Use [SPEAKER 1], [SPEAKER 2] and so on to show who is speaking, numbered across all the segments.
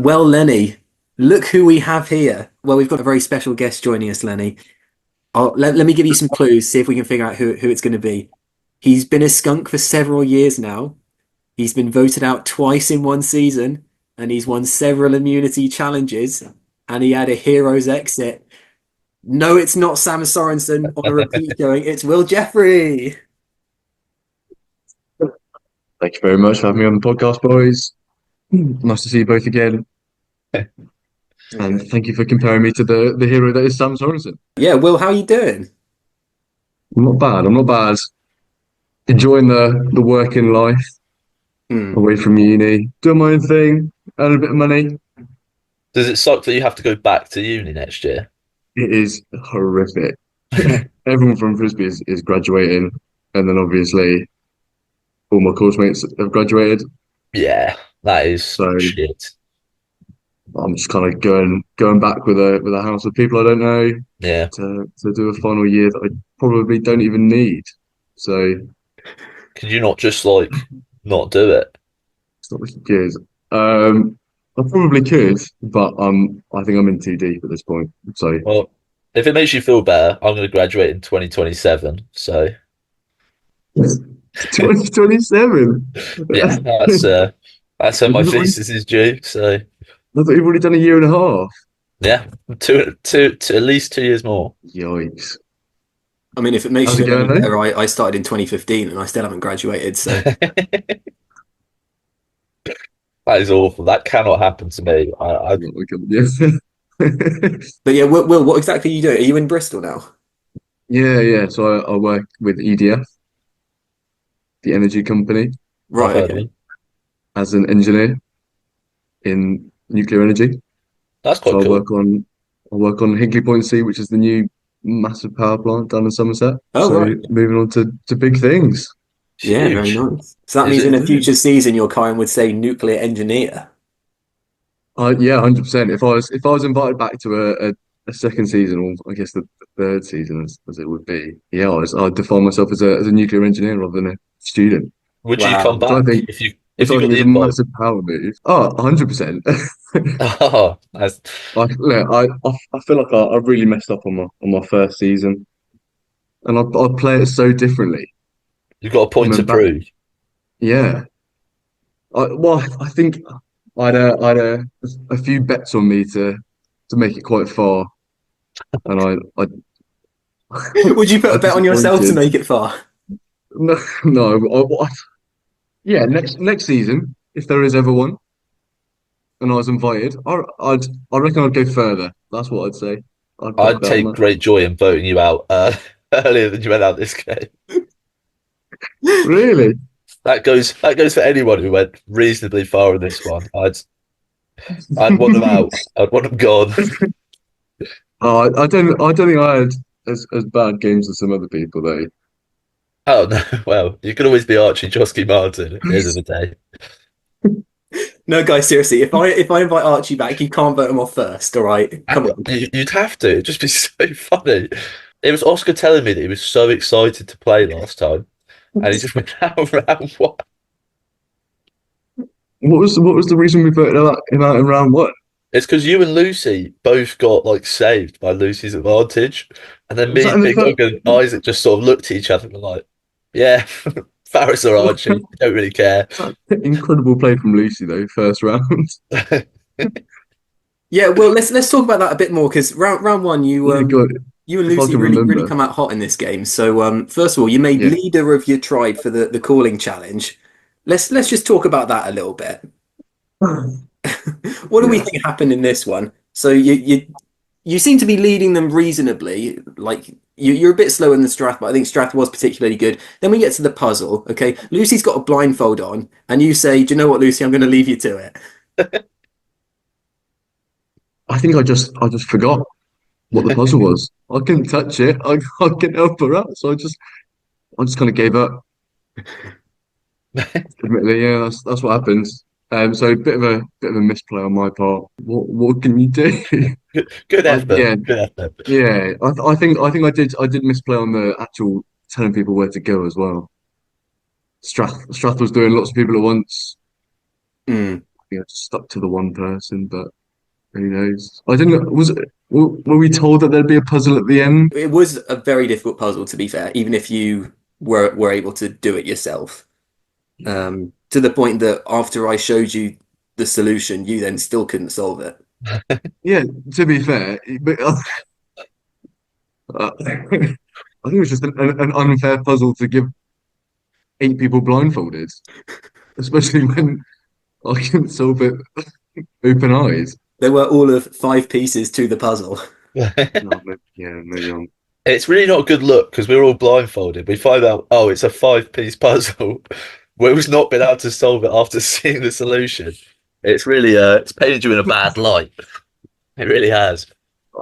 [SPEAKER 1] Well, Lenny, look who we have here. Well, we've got a very special guest joining us, Lenny. Let me give you some clues, see if we can figure out who it's going to be. He's been a skunk for several years now. He's been voted out twice in one season, and he's won several immunity challenges, and he had a hero's exit. No, it's not Sam Sorensen on a repeat going. It's Will Jeffrey.
[SPEAKER 2] Thank you very much for having me on the podcast, boys. Nice to see you both again. And
[SPEAKER 1] Okay.
[SPEAKER 2] thank you for comparing me to the hero that is Sam Sorensen.
[SPEAKER 1] Yeah, Will, how are you doing?
[SPEAKER 2] I'm not bad. I'm not bad. Enjoying the working life
[SPEAKER 1] Hmm.
[SPEAKER 2] away from uni, doing my own thing, earn a bit of money.
[SPEAKER 3] Does it suck that you have to go back to uni next year?
[SPEAKER 2] It is horrific. Everyone from Frisbee is graduating, and then obviously all my course mates have graduated.
[SPEAKER 3] Yeah, that is
[SPEAKER 2] So
[SPEAKER 3] shit.
[SPEAKER 2] I'm just kind of going back with a house of people I don't know
[SPEAKER 3] Yeah.
[SPEAKER 2] to do a final year that I probably don't even need. So
[SPEAKER 3] Could you not just not do it?
[SPEAKER 2] it's not looking good. I probably could, but I think I'm in too deep at this point. So
[SPEAKER 3] Well, if it makes you feel better, I'm going to graduate in 2027. So
[SPEAKER 2] 2027.
[SPEAKER 3] yeah, that's when my thesis is due. So
[SPEAKER 2] I thought you've already done a year and a half.
[SPEAKER 3] yeah, two at least 2 years more.
[SPEAKER 2] Yikes.
[SPEAKER 1] I mean, if it makes
[SPEAKER 2] How's
[SPEAKER 1] you
[SPEAKER 2] it
[SPEAKER 1] feel any
[SPEAKER 2] going though?
[SPEAKER 1] better, I started in 2015 and I still haven't graduated. So,
[SPEAKER 3] That is awful. That cannot happen to me.
[SPEAKER 2] Yes.
[SPEAKER 1] but yeah, Will, what exactly are you doing? Are you in Bristol now?
[SPEAKER 2] Yeah. So I work with EDF, the energy company,
[SPEAKER 3] I've
[SPEAKER 1] Right.
[SPEAKER 3] heard of
[SPEAKER 1] Okay.
[SPEAKER 3] them.
[SPEAKER 2] as an engineer in nuclear energy.
[SPEAKER 3] That's
[SPEAKER 2] So
[SPEAKER 3] quite cool.
[SPEAKER 2] I work on Hinkley Point C, which is the new massive power plant down in Somerset.
[SPEAKER 1] Oh,
[SPEAKER 2] So
[SPEAKER 1] right.
[SPEAKER 2] moving on to big things.
[SPEAKER 1] Yeah, very
[SPEAKER 3] Huge.
[SPEAKER 1] nice. So that
[SPEAKER 3] Is
[SPEAKER 1] means in
[SPEAKER 3] it?
[SPEAKER 1] a future season, your Karen would say nuclear engineer.
[SPEAKER 2] Yeah, 100%. If I was invited back to a second season, or I guess the third season as it would be, yeah, I'd define myself as a nuclear engineer rather than a student,
[SPEAKER 3] Would you come
[SPEAKER 1] Wow.
[SPEAKER 2] which I
[SPEAKER 3] back
[SPEAKER 2] think
[SPEAKER 3] if
[SPEAKER 2] which
[SPEAKER 3] you
[SPEAKER 2] I
[SPEAKER 3] got
[SPEAKER 2] think
[SPEAKER 3] the
[SPEAKER 2] is a
[SPEAKER 3] invite?
[SPEAKER 2] massive power move. Oh, 100%.
[SPEAKER 3] Oh, that's,
[SPEAKER 2] I feel like I really messed up on my first season, and I play it so differently
[SPEAKER 3] you've got a point to
[SPEAKER 2] coming back.
[SPEAKER 3] prove.
[SPEAKER 2] Yeah, I think I'd a few bets on me to make it quite far, and I
[SPEAKER 1] Would you put
[SPEAKER 2] I
[SPEAKER 1] a bet on yourself to
[SPEAKER 2] disappointed.
[SPEAKER 1] make it far?
[SPEAKER 2] No, no. Yeah, next season, if there is ever one, and I was invited, I reckon I'd go further. That's what I'd say. I'd put a
[SPEAKER 3] I'd
[SPEAKER 2] bet on
[SPEAKER 3] take
[SPEAKER 2] that.
[SPEAKER 3] great joy in voting you out earlier than you went out this game.
[SPEAKER 2] Really?
[SPEAKER 3] That goes for anyone who went reasonably far in this one. I'd want them out. I'd want them gone.
[SPEAKER 2] I don't think I had as bad games as some other people though.
[SPEAKER 3] Oh no! Well, you can always be Archie Josky Martin at the end of the day.
[SPEAKER 1] No, guys, seriously, if I invite Archie back, you can't vote him off first. All right, come on.
[SPEAKER 3] You'd have to. It'd just be so funny. It was Oscar telling me that he was so excited to play last time, and he just went out round one.
[SPEAKER 2] What was the reason we voted him out in round one?
[SPEAKER 3] It's because you and Lucy both got saved by Lucy's advantage, and then
[SPEAKER 2] Was that
[SPEAKER 3] me,
[SPEAKER 2] in the
[SPEAKER 3] Big
[SPEAKER 2] first?
[SPEAKER 3] Dog, and Isaac just sort of looked at each other and were like, "Yeah, Faris or Archie, don't really care."
[SPEAKER 2] Incredible play from Lucy though, first round.
[SPEAKER 1] Yeah, well, let's talk about that a bit more because round one,
[SPEAKER 2] Yeah, God,
[SPEAKER 1] you and
[SPEAKER 2] if I
[SPEAKER 1] Lucy
[SPEAKER 2] can
[SPEAKER 1] really
[SPEAKER 2] remember.
[SPEAKER 1] come out hot in this game. So first of all, you made
[SPEAKER 2] Yeah.
[SPEAKER 1] leader of your tribe for the calling challenge. Let's just talk about that a little bit. What do we
[SPEAKER 2] Yeah.
[SPEAKER 1] think happened in this one? So you seem to be leading them reasonably. Like you're a bit slower than Strath, but I think Strath was particularly good. Then we get to the puzzle. Okay, Lucy's got a blindfold on, and you say, "Do you know what, Lucy? I'm going to leave you to it."
[SPEAKER 2] I think I just forgot what the puzzle was. I couldn't touch it. I couldn't help her out. So I just kind of gave up. Admittedly, yeah, that's what happens. So a bit of a misplay on my part. What can you do?
[SPEAKER 3] Good effort.
[SPEAKER 2] Yeah,
[SPEAKER 3] Good effort.
[SPEAKER 2] yeah. I think I did misplay on the actual telling people where to go as well. Strath was doing lots of people at once.
[SPEAKER 1] Mm.
[SPEAKER 2] think I just stuck to the one person, but who knows? I didn't. Were we told that there'd be a puzzle at the end?
[SPEAKER 1] It was a very difficult puzzle, to be fair, even if you were able to do it yourself. To the point that after I showed you the solution, you then still couldn't solve it.
[SPEAKER 2] Yeah, to be fair, but I think it was just an unfair puzzle to give 8 people blindfolded, especially when I can solve it open eyes.
[SPEAKER 1] There were all of 5 pieces to the puzzle.
[SPEAKER 2] No, yeah, maybe I'm.
[SPEAKER 3] It's really not a good look because we're all blindfolded. We find out, oh, it's a 5 piece puzzle. We've not been able to solve it after seeing the solution. It's really, it's painted you in a bad light. It really has.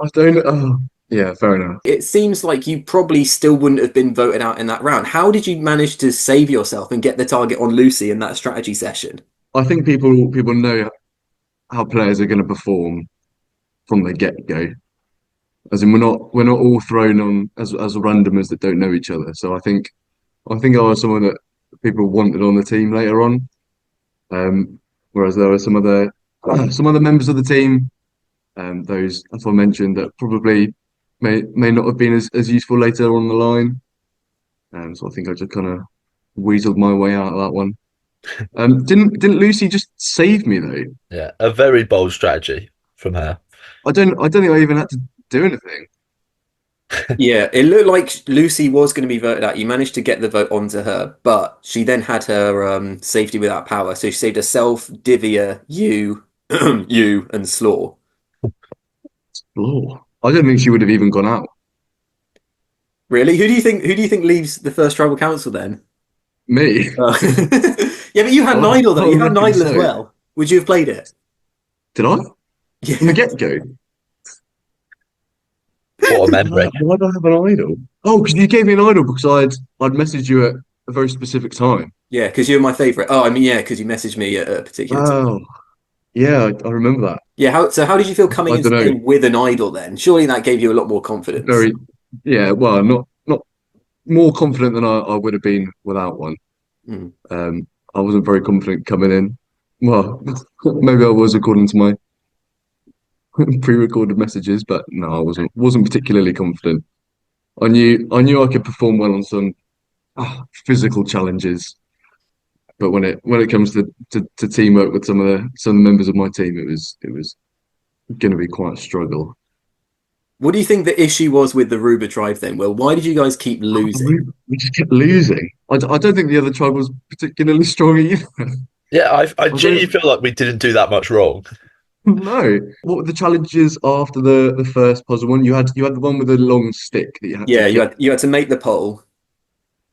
[SPEAKER 2] I don't. Oh, yeah, fair enough.
[SPEAKER 1] It seems like you probably still wouldn't have been voted out in that round. How did you manage to save yourself and get the target on Lucy in that strategy session?
[SPEAKER 2] I think people know how players are going to perform from the get go. As in, we're not all thrown on as randomers that don't know each other. So I think I was someone that people wanted on the team later on. Whereas there were some other members of the team, those aforementioned, that probably may not have been as useful later on the line. So I think I just kind of weaseled my way out of that one. Didn't Lucy just save me though?
[SPEAKER 3] Yeah, a very bold strategy from her.
[SPEAKER 2] I don't think I even had to do anything.
[SPEAKER 1] Yeah, it looked like Lucy was going to be voted out. You managed to get the vote onto her, but she then had her safety without power. So she saved herself, Divya, you, you, and Slaw.
[SPEAKER 2] Lord, I don't think she would have even gone out.
[SPEAKER 1] Really? Who do you think? Who do you think leaves the first tribal council then?
[SPEAKER 2] Me,
[SPEAKER 1] Yeah, but you had an idol though.
[SPEAKER 2] I
[SPEAKER 1] You had an
[SPEAKER 2] reckon
[SPEAKER 1] idol as
[SPEAKER 2] so.
[SPEAKER 1] well. Would you have played it?
[SPEAKER 2] Did I from the
[SPEAKER 1] Yeah,
[SPEAKER 2] get go?
[SPEAKER 3] What a
[SPEAKER 2] Why,
[SPEAKER 3] memory.
[SPEAKER 2] why do I have an idol? Oh, because you gave me an idol because I'd messaged you at a very specific time.
[SPEAKER 1] yeah, because you're my favorite. Oh, I mean, yeah, because you messaged me at a particular time.
[SPEAKER 2] Oh, yeah, I remember that.
[SPEAKER 1] Yeah, how did you feel coming
[SPEAKER 2] I
[SPEAKER 1] into
[SPEAKER 2] don't
[SPEAKER 1] the
[SPEAKER 2] know.
[SPEAKER 1] game with an idol then? Surely that gave you a lot more confidence.
[SPEAKER 2] Very, yeah. Well, not more confident than I would have been without one.
[SPEAKER 1] Hmm.
[SPEAKER 2] I wasn't very confident coming in. Well, maybe I was according to my pre-recorded messages, but no, I wasn't particularly confident. I knew I could perform well on some physical challenges, but when it comes to teamwork with some of the members of my team, it was going to be quite a struggle.
[SPEAKER 1] What do you think the issue was with the Rubah tribe then? Well, why did you guys keep losing?
[SPEAKER 2] We just kept losing. I don't think the other tribe was particularly strong either.
[SPEAKER 3] Yeah, I
[SPEAKER 2] I
[SPEAKER 3] genuinely
[SPEAKER 2] don't
[SPEAKER 3] feel like we didn't do that much wrong.
[SPEAKER 2] know. What were the challenges after the first puzzle one? You had the one with the long stick that you had to
[SPEAKER 1] Yeah, you
[SPEAKER 2] get.
[SPEAKER 1] had to make the poll.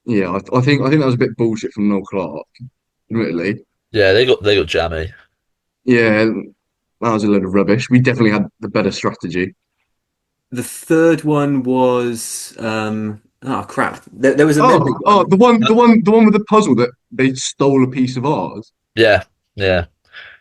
[SPEAKER 2] Yeah, I think that was a bit bullshit from Noel Clark, admittedly.
[SPEAKER 3] Yeah, they got jammy.
[SPEAKER 2] Yeah, that was a load of rubbish. We definitely had the better strategy.
[SPEAKER 1] The third one was oh crap. There was a memory
[SPEAKER 2] Oh,
[SPEAKER 1] one.
[SPEAKER 2] the one with the puzzle that they stole a piece of ours.
[SPEAKER 3] Yeah, yeah.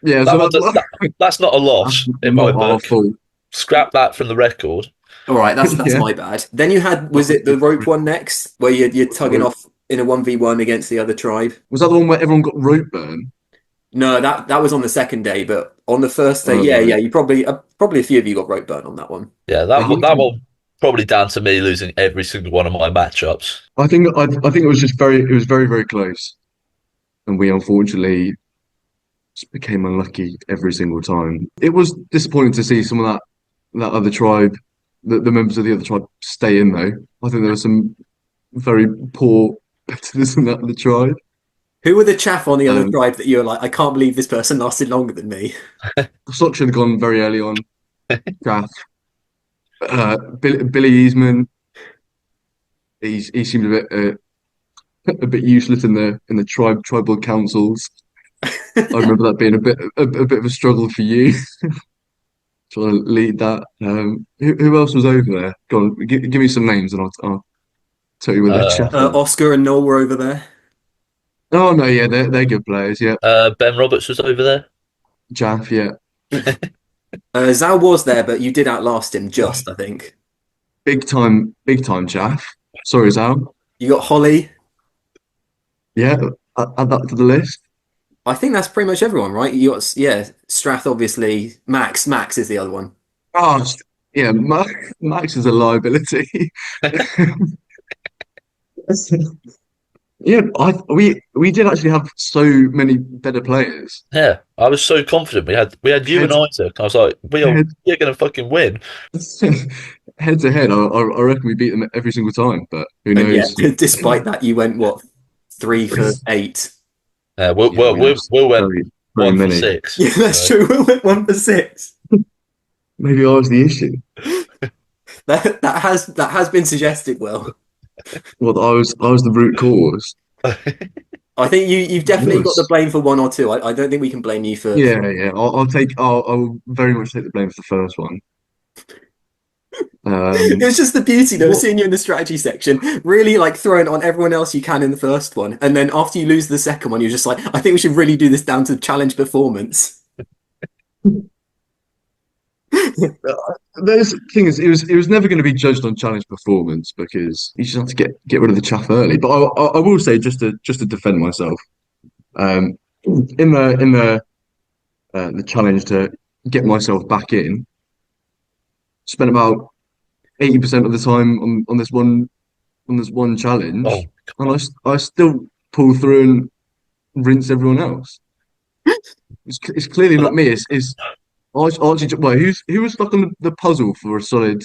[SPEAKER 2] Yeah, so
[SPEAKER 3] That was that's not a
[SPEAKER 2] that's
[SPEAKER 3] loss in my
[SPEAKER 2] not our
[SPEAKER 3] book.
[SPEAKER 2] fault.
[SPEAKER 3] Scrap that from the record.
[SPEAKER 1] All right, that's
[SPEAKER 2] Yeah.
[SPEAKER 1] my bad. Then you had was it the rope one next, where you're tugging off in a 1v1 against the other tribe?
[SPEAKER 2] Was that the one where everyone got rope burn?
[SPEAKER 1] No, that was on the second day, but on the first day,
[SPEAKER 2] Oh,
[SPEAKER 1] yeah,
[SPEAKER 2] right.
[SPEAKER 1] yeah, you probably a few of you got rope burn on that one.
[SPEAKER 3] Yeah, that one probably down to me losing every single one of my matchups.
[SPEAKER 2] I think it was very, very close, and we unfortunately just became unlucky every single time. It was disappointing to see some of that other tribe, the members of the other tribe, stay in though. I think there were some very poor competitors in that other tribe.
[SPEAKER 1] Who were the chaff on the other
[SPEAKER 2] Um,
[SPEAKER 1] tribe that you were like, I can't believe this person lasted longer than me?
[SPEAKER 2] Soch had gone very early on. Gaff, Billy Eastman, he seemed a bit useless in the tribal councils. I remember that being a bit of a struggle for you trying to lead that. Who else was over there? Go on, give me some names and I'll tell you whether they're
[SPEAKER 3] Uh,
[SPEAKER 2] chaff or not.
[SPEAKER 1] Oscar and Noel were over there.
[SPEAKER 2] Oh no, yeah, they're good players. Yeah,
[SPEAKER 3] Ben Roberts was over there.
[SPEAKER 2] Jaff, yeah,
[SPEAKER 1] Zhao was there, but you did outlast him just, I think.
[SPEAKER 2] big time chaff. Sorry, Zal.
[SPEAKER 1] You got Holly.
[SPEAKER 2] Yeah, add that to the list.
[SPEAKER 1] I think that's pretty much everyone, right? You got yeah, Strath obviously. Max is the other one.
[SPEAKER 2] Oh, yeah, Max is a liability. Yeah, we did actually have so many better players.
[SPEAKER 3] Yeah, I was so confident. We had you and
[SPEAKER 2] Head
[SPEAKER 3] Isaac. I was like,
[SPEAKER 2] head
[SPEAKER 3] we're gonna fucking win.
[SPEAKER 2] head to head. I reckon we beat them every single time, but who
[SPEAKER 1] And yeah,
[SPEAKER 2] knows?
[SPEAKER 1] despite that, you went what 3 for 8.
[SPEAKER 2] Yeah, I mean that's
[SPEAKER 3] Will went
[SPEAKER 2] very very
[SPEAKER 3] one for
[SPEAKER 2] many.
[SPEAKER 3] six.
[SPEAKER 1] Yeah, that's
[SPEAKER 3] So
[SPEAKER 1] true. We went 1 for 6.
[SPEAKER 2] Maybe I was the issue.
[SPEAKER 1] That has been suggested. Will
[SPEAKER 2] Well, I was the root cause.
[SPEAKER 1] I think you've
[SPEAKER 2] I
[SPEAKER 1] definitely got the
[SPEAKER 2] was.
[SPEAKER 1] blame for one or two. I don't think we can blame you for.
[SPEAKER 2] Yeah, yeah. I'll very much take the blame for the first one.
[SPEAKER 1] It
[SPEAKER 2] Um,
[SPEAKER 1] was just the beauty though,
[SPEAKER 2] what
[SPEAKER 1] seeing you in the strategy section, really like throwing on everyone else you can in the first one, and then after you lose the second one, you're just like, I think we should really do this down to challenge performance.
[SPEAKER 2] there's the thing is, it was never going to be judged on challenge performance because you just have to get rid of the chaff early. But I will say just to defend myself, um, in the challenge to get myself back in, spent about 80% of the time on this one
[SPEAKER 3] oh,
[SPEAKER 2] challenge, and I still pull through and rinse everyone else. It's clearly
[SPEAKER 3] but
[SPEAKER 2] not me. It's Archie. Well, who was stuck on the puzzle for a solid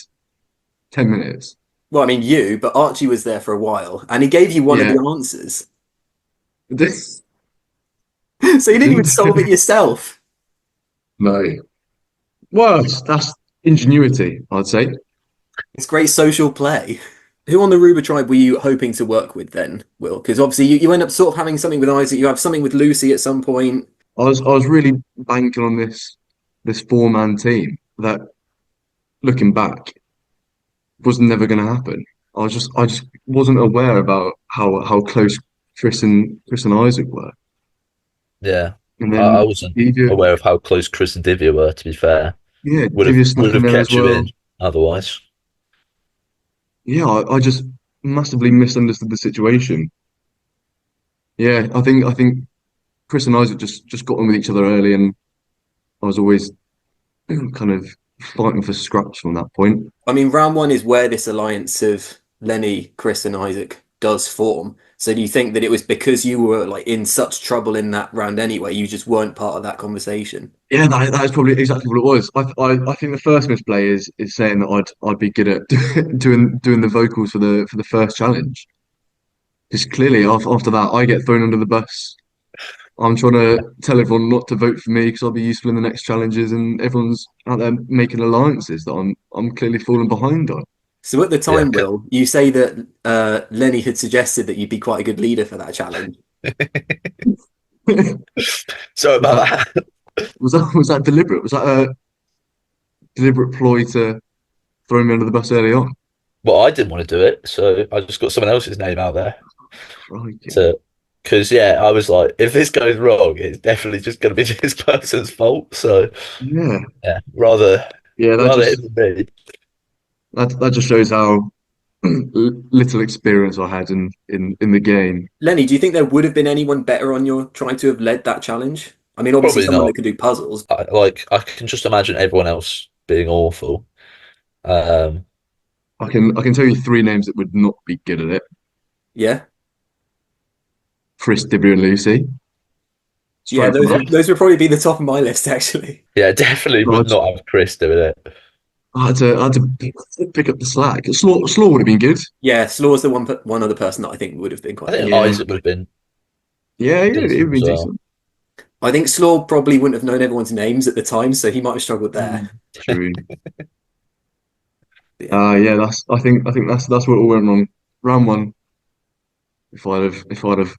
[SPEAKER 2] 10 minutes?
[SPEAKER 1] Well, I mean you, but Archie was there for a while, and he gave you one of
[SPEAKER 2] Yeah,
[SPEAKER 1] the answers,
[SPEAKER 2] this
[SPEAKER 1] so you didn't even
[SPEAKER 2] didn't
[SPEAKER 1] solve it yourself.
[SPEAKER 2] no. Well, that's ingenuity, I'd say.
[SPEAKER 1] It's great social play. Who on the Rubah tribe were you hoping to work with then, Will? Because obviously you end up sort of having something with Isaac, you have something with Lucy at some point.
[SPEAKER 2] I was really banking on this four-man team that, looking back, was never going to happen. I just wasn't aware about how close Chris and Isaac were.
[SPEAKER 3] yeah,
[SPEAKER 2] And
[SPEAKER 3] I
[SPEAKER 2] then
[SPEAKER 3] wasn't
[SPEAKER 2] Divya,
[SPEAKER 3] aware of how close Chris and Divya were. To be fair,
[SPEAKER 2] yeah,
[SPEAKER 3] would have
[SPEAKER 2] Divya snuck
[SPEAKER 3] would
[SPEAKER 2] in
[SPEAKER 3] have
[SPEAKER 2] there as
[SPEAKER 3] kept you
[SPEAKER 2] well.
[SPEAKER 3] in otherwise.
[SPEAKER 2] Yeah, I just massively misunderstood the situation. Yeah, I think Chris and Isaac just got on with each other early, and I was always kind of fighting for scraps from that point.
[SPEAKER 1] I mean, round one is where this alliance of Lenny, Chris, and Isaac does form. So do you think that it was because you were like in such trouble in that round anyway, you just weren't part of that conversation?
[SPEAKER 2] Yeah, that is probably exactly what it was. I think the first misplay is saying that I'd be good at doing the vocals for the first challenge. Because clearly after that I get thrown under the bus. I'm trying to tell everyone not to vote for me because I'll be useful in the next challenges, and everyone's out there making alliances that I'm clearly falling behind on.
[SPEAKER 1] So at the
[SPEAKER 3] Yeah.
[SPEAKER 1] time, Will, you say that Lenny had suggested that you'd be quite a good leader for that challenge.
[SPEAKER 3] So
[SPEAKER 2] Was that
[SPEAKER 3] about that.
[SPEAKER 2] was that deliberate? Was that a deliberate ploy to throw me under the bus early on?
[SPEAKER 3] Well, I didn't want to do it, so I just got someone else's name out there
[SPEAKER 2] Crikey.
[SPEAKER 3] to. Because yeah, I was like, if this goes wrong, it's definitely just going to be this person's fault. So
[SPEAKER 2] Yeah,
[SPEAKER 3] yeah, rather
[SPEAKER 2] that
[SPEAKER 3] it
[SPEAKER 2] just
[SPEAKER 3] than me.
[SPEAKER 2] that just shows how little experience I had in the game.
[SPEAKER 1] Lenny, do you think there would have been anyone better on your trying to have led that challenge? I mean, obviously
[SPEAKER 3] Probably
[SPEAKER 1] someone that
[SPEAKER 3] not.
[SPEAKER 1] could do puzzles.
[SPEAKER 3] I can just imagine everyone else being awful. Um,
[SPEAKER 2] I can tell you three names that would not be good at it.
[SPEAKER 1] Yeah.
[SPEAKER 2] Chris, Dibby, and Lucy.
[SPEAKER 1] Yeah,
[SPEAKER 2] Straight from
[SPEAKER 1] those
[SPEAKER 2] the
[SPEAKER 1] would, those would probably be the top of my list, actually.
[SPEAKER 3] yeah, definitely would
[SPEAKER 2] off.
[SPEAKER 3] not have Chris doing it.
[SPEAKER 2] I had to pick up the slack. Slaw would have been good.
[SPEAKER 1] Yeah, Slaw's the one other person that I think would have been
[SPEAKER 3] I
[SPEAKER 1] quite
[SPEAKER 3] think
[SPEAKER 1] good.
[SPEAKER 2] Yeah,
[SPEAKER 3] Isaac would have been
[SPEAKER 2] yeah, yeah, it would
[SPEAKER 3] decent
[SPEAKER 2] be
[SPEAKER 3] as well.
[SPEAKER 2] decent.
[SPEAKER 1] I think Slaw probably wouldn't have known everyone's names at the time, so he might have struggled there.
[SPEAKER 2] Mm, true.
[SPEAKER 1] But yeah.
[SPEAKER 2] Yeah, I think that's what all went wrong. Round one. If I'd have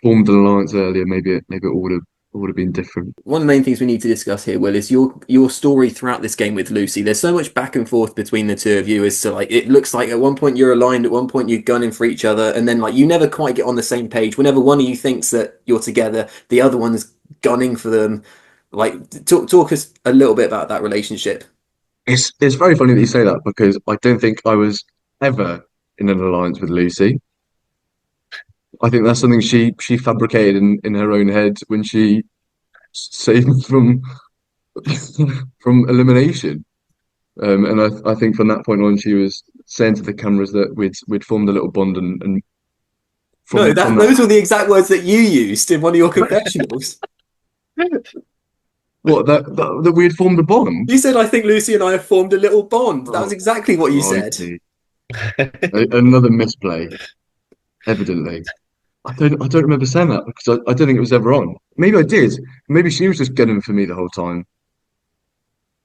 [SPEAKER 2] formed an alliance earlier, maybe it would have been different.
[SPEAKER 1] One of the main things we need to discuss here, Will, is your story throughout this game with Lucy. There's so much back and forth between the two of you as to like it looks like at one point you're aligned, at one point you're gunning for each other, and then like you never quite get on the same page. Whenever one of you thinks that you're together, the other one's gunning for them. Like talk us a little bit about that relationship.
[SPEAKER 2] It's very funny that you say that because I don't think I was ever in an alliance with Lucy. I think that's something she fabricated in her own head when she saved me from from elimination. And I think from that point on, she was saying to the cameras that we'd formed a little bond, and
[SPEAKER 1] No,
[SPEAKER 2] from
[SPEAKER 1] that
[SPEAKER 2] that,
[SPEAKER 1] those were the exact words that you used in one of your confessionals.
[SPEAKER 2] that we had formed a bond.
[SPEAKER 1] You said, "I think Lucy and I have formed a little bond." That was
[SPEAKER 2] Oh,
[SPEAKER 1] exactly what you said.
[SPEAKER 2] crikey. Another misplay, evidently. I don't remember saying that because I don't think it was ever on. Maybe I did. Maybe she was just gunning for me the whole time.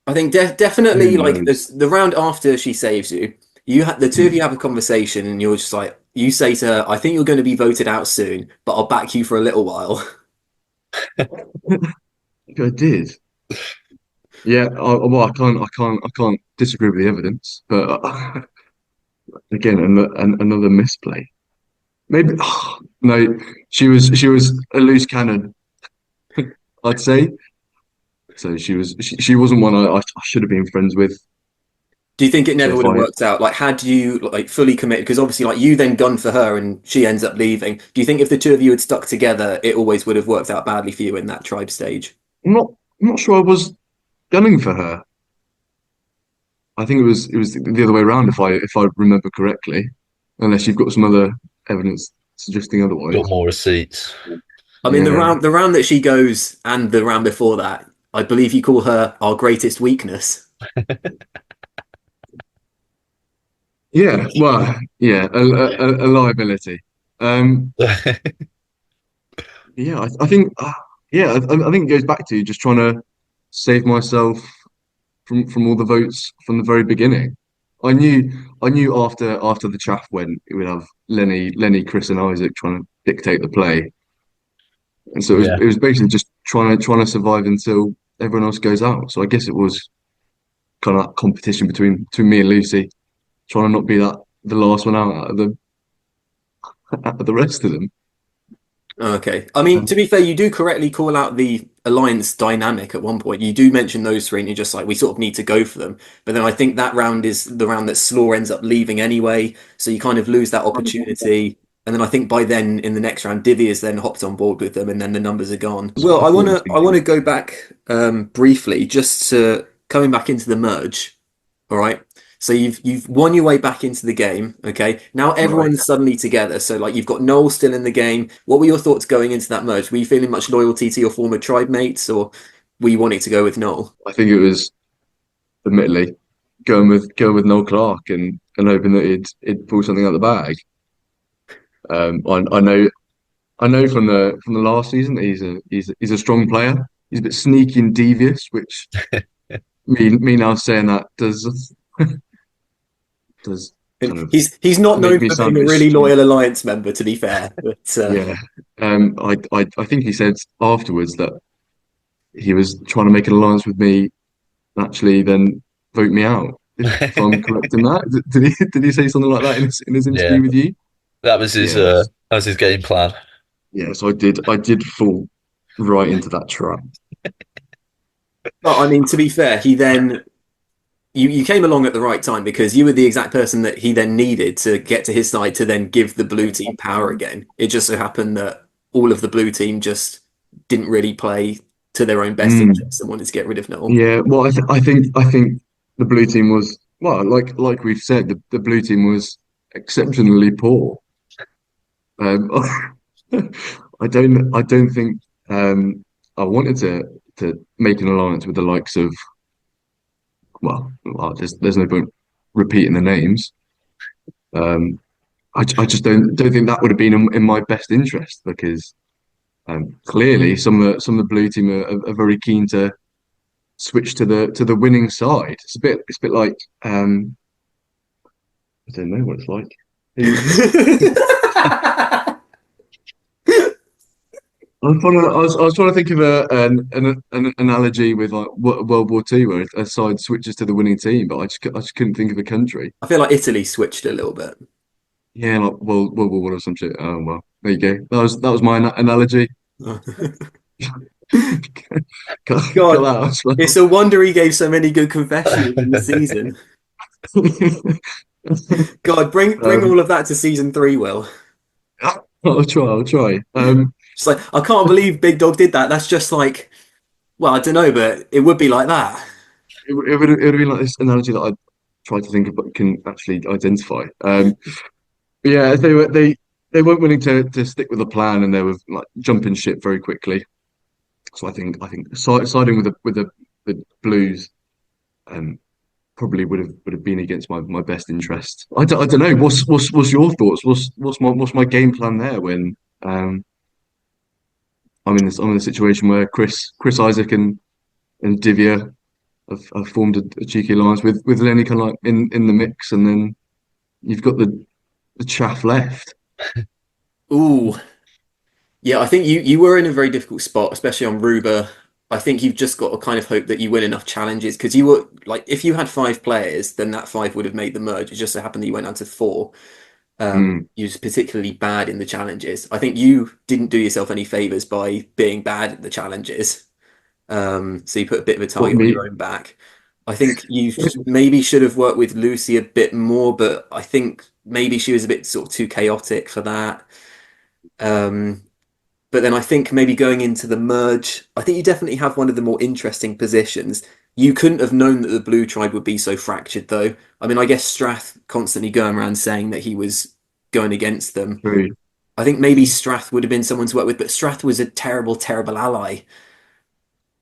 [SPEAKER 1] I think
[SPEAKER 2] Who
[SPEAKER 1] definitely like
[SPEAKER 2] knows?
[SPEAKER 1] the round after she saves you, the two of you
[SPEAKER 2] Hmm.
[SPEAKER 1] have a conversation, and you're just like you say to her, "I think you're going to be voted out soon, but I'll back you for a little while."
[SPEAKER 2] I did. Yeah. Well, I can't disagree with the evidence, but again, another misplay. Maybe no. She was a loose cannon, I'd say. So she wasn't one I should have been friends with.
[SPEAKER 1] Do you think it
[SPEAKER 2] So
[SPEAKER 1] never
[SPEAKER 2] if
[SPEAKER 1] would have
[SPEAKER 2] I
[SPEAKER 1] worked out? Like, had you like fully committed? Because obviously, like you then gunned for her, and she ends up leaving. Do you think if the two of you had stuck together, it always would have worked out badly for you in that tribe stage?
[SPEAKER 2] I'm not I'm not sure I was gunning for her. I think it was the other way around if I remember correctly, unless you've got some other evidence suggesting
[SPEAKER 3] Got
[SPEAKER 2] otherwise.
[SPEAKER 3] more receipts.
[SPEAKER 1] I mean,
[SPEAKER 2] Yeah,
[SPEAKER 1] the round that she goes and the round before that, I believe you call her our greatest weakness.
[SPEAKER 2] yeah. Well, yeah, a liability. Um, yeah, I think yeah, I think it goes back to just trying to save myself from all the votes from the very beginning. I knew I knew after the chaff went, it would have Lenny, Chris, and Isaac trying to dictate the play. And so
[SPEAKER 3] Yeah.
[SPEAKER 2] it was basically just trying to survive until everyone else goes out. So I guess it was kind of that competition between me and Lucy, trying to not be that the last one out of the out of the rest of them.
[SPEAKER 1] Okay. I mean, to be fair, you do correctly call out the alliance dynamic at one point. You do mention those three, and you're just like, we sort of need to go for them. But then I think that round is the round that Slaw ends up leaving anyway. So you kind of lose that opportunity. And then I think by then in the next round, Divi has then hopped on board with them, and then the numbers are gone.
[SPEAKER 2] That's what
[SPEAKER 1] Well,
[SPEAKER 2] I thought was
[SPEAKER 1] I wanna
[SPEAKER 2] thinking.
[SPEAKER 1] go back briefly just to coming back into the merge. All right. So you've won your way back into the game. Okay. Now
[SPEAKER 2] Right.
[SPEAKER 1] everyone's suddenly together. So like you've got Noel still in the game. What were your thoughts going into that merge? Were you feeling much loyalty to your former tribe mates, or were you wanting to go with Noel?
[SPEAKER 2] I think it was admittedly going with Noel Clark and hoping that he'd pull something out of the bag. I know from the last season that he's a strong player. He's a bit sneaky and devious, which me now saying that does
[SPEAKER 1] And
[SPEAKER 2] kind of
[SPEAKER 1] he's not
[SPEAKER 2] make
[SPEAKER 1] known
[SPEAKER 2] me
[SPEAKER 1] for
[SPEAKER 2] sound
[SPEAKER 1] being
[SPEAKER 2] a
[SPEAKER 1] a
[SPEAKER 2] bit
[SPEAKER 1] really
[SPEAKER 2] stupid.
[SPEAKER 1] loyal alliance member, to be fair. But
[SPEAKER 2] Yeah. I think he said afterwards that he was trying to make an alliance with me and actually then vote me out. If I'm correct in that, did he say something like that in his
[SPEAKER 3] Yeah.
[SPEAKER 2] interview with you? Yeah.
[SPEAKER 3] That was his game plan.
[SPEAKER 2] Yeah, so I did fall right into that trap.
[SPEAKER 1] but I mean, to be fair, he then you came along at the right time because you were the exact person that he then needed to get to his side to then give the blue team power again. It just so happened that all of the blue team just didn't really play to their own best
[SPEAKER 2] Mm.
[SPEAKER 1] interest and wanted to get rid of Noel.
[SPEAKER 2] Yeah, well, I think the blue team was well, like we've said, the blue team was exceptionally poor. Um, I don't think I wanted to make an alliance with the likes of there's no point repeating the names. Um, I just don't think that would have been in my best interest because clearly some of the blue team are very keen to switch to the winning side. It's a bit like I don't know what it's like. Who I was trying to think of an analogy with like World War Two, where a side switches to the winning team, but I just couldn't think of a country.
[SPEAKER 1] I feel like Italy switched a little bit.
[SPEAKER 2] Yeah, like World War One or some shit. Oh well, there you go. That was my analogy. Cut that
[SPEAKER 1] God,
[SPEAKER 2] out as well.
[SPEAKER 1] it's a wonder he gave so many good confessionals in the season. God, bring
[SPEAKER 2] um,
[SPEAKER 1] all of that to season 3, Will.
[SPEAKER 2] I'll try. I'll try.
[SPEAKER 1] Just like, I can't believe Big Dog did that. That's just like, well, I don't know, but it would be like that.
[SPEAKER 2] It would have been like this analogy that I tried to think of, but can actually identify. But yeah, they weren't willing to stick with a plan, and they were like jumping ship very quickly. So I think siding with the Blues um probably would have been against my best interest. I don't know. What's your thoughts? What's my game plan there when um I'm in a situation where Chris Isaac and Divya have formed a cheeky alliance with Lenny kind of like in the mix, and then you've got the chaff left.
[SPEAKER 1] Ooh, yeah, I think you were in a very difficult spot, especially on Rubah. I think you've just got to kind of hope that you win enough challenges because you were like, if you had five players, then that five would have made the merge. It just so happened that you went down to four.
[SPEAKER 2] Mm,
[SPEAKER 1] You was particularly bad in the challenges. I think you didn't do yourself any favors by being bad at the challenges. So you put a bit of a
[SPEAKER 2] what
[SPEAKER 1] target on
[SPEAKER 2] me?
[SPEAKER 1] your own back. I think you maybe should have worked with Lucy a bit more, but I think maybe she was a bit sort of too chaotic for that. Um, but then I think maybe going into the merge, I think you definitely have one of the more interesting positions. You couldn't have known that the blue tribe would be so fractured, though. I mean, I guess Strath constantly going around saying that he was going against them.
[SPEAKER 2] Very,
[SPEAKER 1] I think maybe Strath would have been someone to work with, but Strath was a terrible, terrible ally,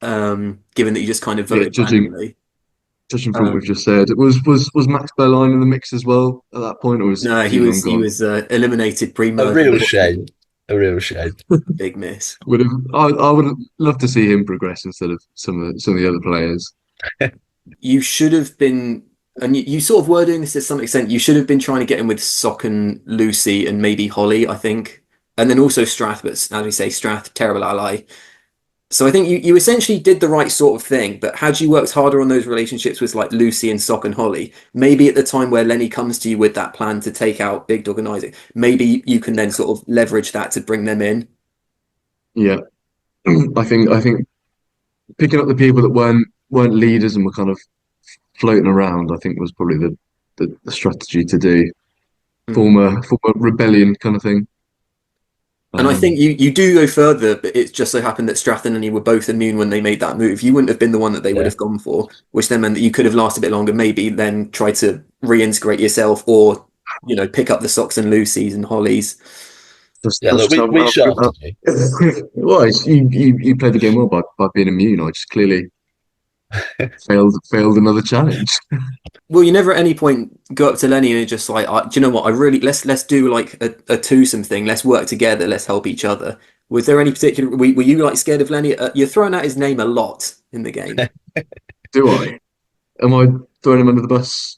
[SPEAKER 1] given that you just kind of
[SPEAKER 2] yeah,
[SPEAKER 1] voted
[SPEAKER 2] judging
[SPEAKER 1] randomly.
[SPEAKER 2] judging from what we've
[SPEAKER 1] Um,
[SPEAKER 2] just said. Was Max Berline in the mix as well at that point, or
[SPEAKER 1] no,
[SPEAKER 2] was he long
[SPEAKER 1] he
[SPEAKER 2] gone?
[SPEAKER 1] was eliminated
[SPEAKER 3] A
[SPEAKER 1] pre-merge,
[SPEAKER 3] real shame.
[SPEAKER 1] unfortunately.
[SPEAKER 3] A real shame.
[SPEAKER 1] Big miss.
[SPEAKER 2] I would have loved to see him progress instead of some of the other players.
[SPEAKER 1] You should have been, and you sort of were doing this to some extent. You should have been trying to get in with Sock and Lucy and maybe Holly, I think, and then also Strath. But as we say, Strath, terrible ally. So I think you essentially did the right sort of thing. But had you worked harder on those relationships with like Lucy and Sock and Holly, maybe at the time where Lenny comes to you with that plan to take out Big Dog and Isaac, maybe you can then sort of leverage that to bring them in.
[SPEAKER 2] Yeah, I think picking up the people that weren't leaders and were kind of floating around, I think was probably the strategy to do.
[SPEAKER 1] Mm.
[SPEAKER 2] Former rebellion kind of thing.
[SPEAKER 1] And I think
[SPEAKER 2] Um,
[SPEAKER 1] you do go further, but it just so happened that Strath and Lenny were both immune when they made that move. You wouldn't have been the one that they would
[SPEAKER 3] Yeah.
[SPEAKER 1] have gone for, which then meant that you could have lasted a bit longer, maybe then try to reintegrate yourself or, pick up the Socks and Lucy's and Hollies.
[SPEAKER 3] Yeah, look,
[SPEAKER 2] just
[SPEAKER 3] we shafted you.
[SPEAKER 2] well, you played the game well by being immune. I just clearly failed another challenge.
[SPEAKER 1] Well, you never at any point go up to Lenny and just like, do you know what? I really let's do like a twosome thing. Let's work together. Let's help each other. Was there any particular? Were you like scared of Lenny? You're throwing out his name a lot in the game.
[SPEAKER 2] Do I? Am I throwing him under the bus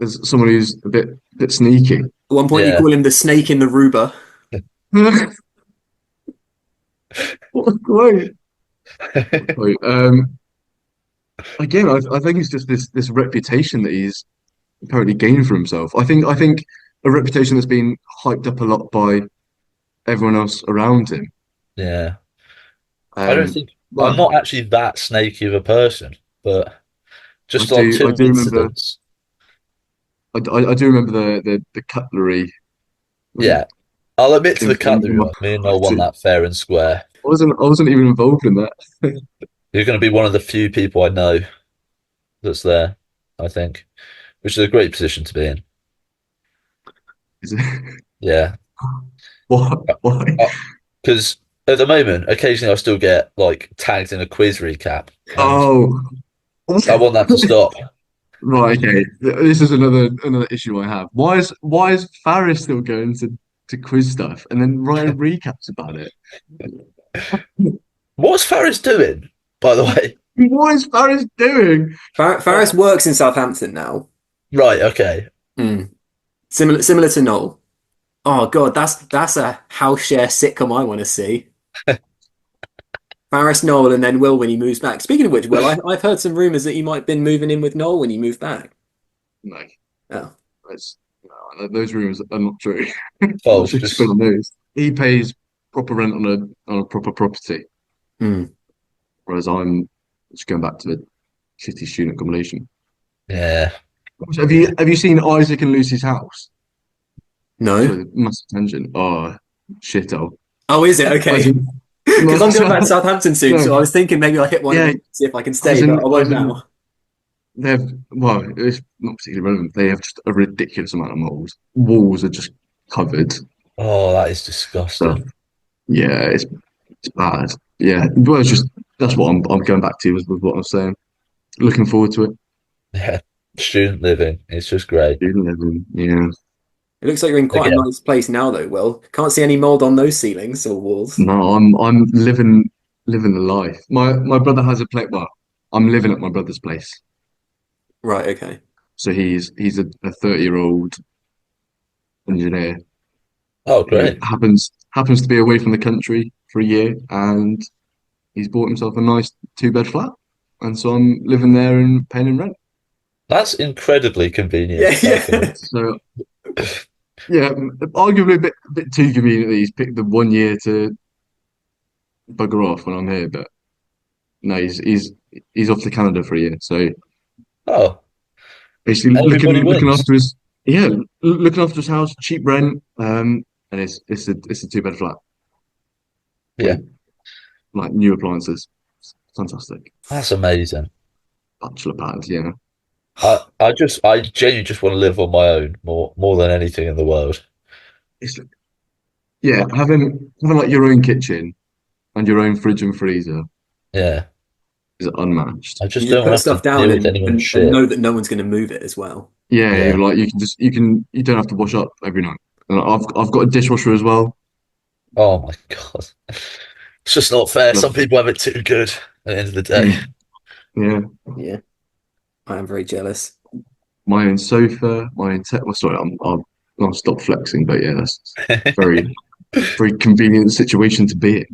[SPEAKER 2] as someone who's a bit sneaky?
[SPEAKER 1] At one point, you
[SPEAKER 3] Yeah.
[SPEAKER 1] call him the snake in the Rubah.
[SPEAKER 2] What a quote! Quote. Again, I think it's just this reputation that he's apparently gained for himself. I think a reputation that's been hyped up a lot by everyone else around him.
[SPEAKER 3] Yeah. I don't
[SPEAKER 2] Um,
[SPEAKER 3] think I'm
[SPEAKER 2] well,
[SPEAKER 3] not actually that snaky of a person, but just on
[SPEAKER 2] I
[SPEAKER 3] two
[SPEAKER 2] do remember
[SPEAKER 3] incidents.
[SPEAKER 2] I do remember the cutlery. Was it
[SPEAKER 3] Yeah. I'll admit to the
[SPEAKER 2] incident
[SPEAKER 3] cutlery
[SPEAKER 2] in my
[SPEAKER 3] one. Me and Noel won
[SPEAKER 2] party?
[SPEAKER 3] that fair and square.
[SPEAKER 2] I wasn't even involved in that.
[SPEAKER 3] You're going to be one of the few people I know that's there, I think, which is a great position to be in.
[SPEAKER 2] Is it?
[SPEAKER 3] Yeah.
[SPEAKER 2] Why? Why?
[SPEAKER 3] Because at the moment, occasionally I still get like tagged in a quiz recap, and
[SPEAKER 2] Oh,
[SPEAKER 3] I want that to stop.
[SPEAKER 2] right. Okay. This is another issue I have. Why is Faris still going to quiz stuff and then writing recaps about it?
[SPEAKER 3] What's Faris doing, by the way?
[SPEAKER 2] What is Faris doing?
[SPEAKER 1] Faris works in Southampton now.
[SPEAKER 3] Right, okay.
[SPEAKER 1] Hmm. Similar to Noel. Oh God, that's a house share sitcom I want to see. Faris, Noel, and then Will when he moves back. Speaking of which, Will, I've heard some rumors that you might have been moving in with Noel when you move back.
[SPEAKER 2] No,
[SPEAKER 1] Oh,
[SPEAKER 2] no, those rumors are not true. Not
[SPEAKER 3] False.
[SPEAKER 2] sure it's been
[SPEAKER 3] Just
[SPEAKER 2] on news. He pays proper rent on a proper property,
[SPEAKER 1] hmm.
[SPEAKER 2] whereas I'm just going back to the city student accommodation.
[SPEAKER 3] yeah.
[SPEAKER 2] So have you seen Isaac and Lucy's house?
[SPEAKER 1] No.
[SPEAKER 2] So massive tangent. Oh, shit. Oh,
[SPEAKER 1] Oh, is it?
[SPEAKER 2] as
[SPEAKER 1] Okay.
[SPEAKER 2] in,
[SPEAKER 1] Because
[SPEAKER 2] no,
[SPEAKER 1] I'm going back to Southampton soon,
[SPEAKER 2] no,
[SPEAKER 1] so I was thinking maybe I'll hit one of
[SPEAKER 2] yeah,
[SPEAKER 1] them, see if I can
[SPEAKER 2] as
[SPEAKER 1] stay, but
[SPEAKER 2] in,
[SPEAKER 1] I won't
[SPEAKER 2] as in,
[SPEAKER 1] now.
[SPEAKER 2] they've well, it's not particularly relevant. They have just a ridiculous amount of mold. Walls are just covered.
[SPEAKER 3] Oh, that is
[SPEAKER 2] So
[SPEAKER 3] disgusting.
[SPEAKER 2] yeah, it's bad. Yeah, well, it's just that's what I'm going back to was what I'm saying. Looking forward to it.
[SPEAKER 3] Yeah, student living. It's just great.
[SPEAKER 2] Student living. Yeah.
[SPEAKER 1] It looks like you're in quite a
[SPEAKER 3] Again,
[SPEAKER 1] nice place now, though, Will. Can't see any mold on those ceilings or walls.
[SPEAKER 2] No, I'm living the life. My brother has a place. Well, I'm living at my brother's place.
[SPEAKER 1] Right, okay.
[SPEAKER 2] So he's a 30-year-old engineer
[SPEAKER 3] oh,
[SPEAKER 2] who
[SPEAKER 3] great.
[SPEAKER 2] happens to be away from the country for a year, and he's bought himself a nice two-bed flat, and so I'm living there and paying him rent.
[SPEAKER 3] That's incredibly convenient,
[SPEAKER 1] Yeah,
[SPEAKER 3] I think.
[SPEAKER 1] yeah.
[SPEAKER 2] So yeah, arguably a bit too convenient that he's picked the 1 year to bugger off when I'm here, but no, he's off to Canada for a year. So
[SPEAKER 3] Oh,
[SPEAKER 2] basically
[SPEAKER 3] everybody
[SPEAKER 2] looking
[SPEAKER 3] wins.
[SPEAKER 2] after his yeah, looking after his house, cheap rent, and it's a two-bed flat
[SPEAKER 3] Yeah,
[SPEAKER 2] with like new appliances. Fantastic.
[SPEAKER 3] that's amazing.
[SPEAKER 2] Bachelor pad, yeah.
[SPEAKER 3] I genuinely just want to live on my own more than anything in the world.
[SPEAKER 2] It's yeah, having like your own kitchen and your own fridge and freezer
[SPEAKER 3] Yeah,
[SPEAKER 2] is unmatched.
[SPEAKER 3] I
[SPEAKER 1] You
[SPEAKER 3] just
[SPEAKER 1] just
[SPEAKER 3] don't
[SPEAKER 1] put
[SPEAKER 3] want to have
[SPEAKER 1] stuff
[SPEAKER 3] to
[SPEAKER 1] down
[SPEAKER 3] deal with anyone's
[SPEAKER 1] and
[SPEAKER 3] shit.
[SPEAKER 1] know that no one's going to move it as well.
[SPEAKER 2] Yeah,
[SPEAKER 3] Yeah.
[SPEAKER 2] like you don't have to wash up every night. And I've got a dishwasher as well.
[SPEAKER 3] Oh my God. It's just not fair.
[SPEAKER 2] Love
[SPEAKER 3] Some people have it too good at the end of the day.
[SPEAKER 2] mm, yeah.
[SPEAKER 1] Yeah, I am very jealous.
[SPEAKER 2] My own sofa, my own well, sorry, I'll stop flexing, but yeah, that's very very convenient situation to be in.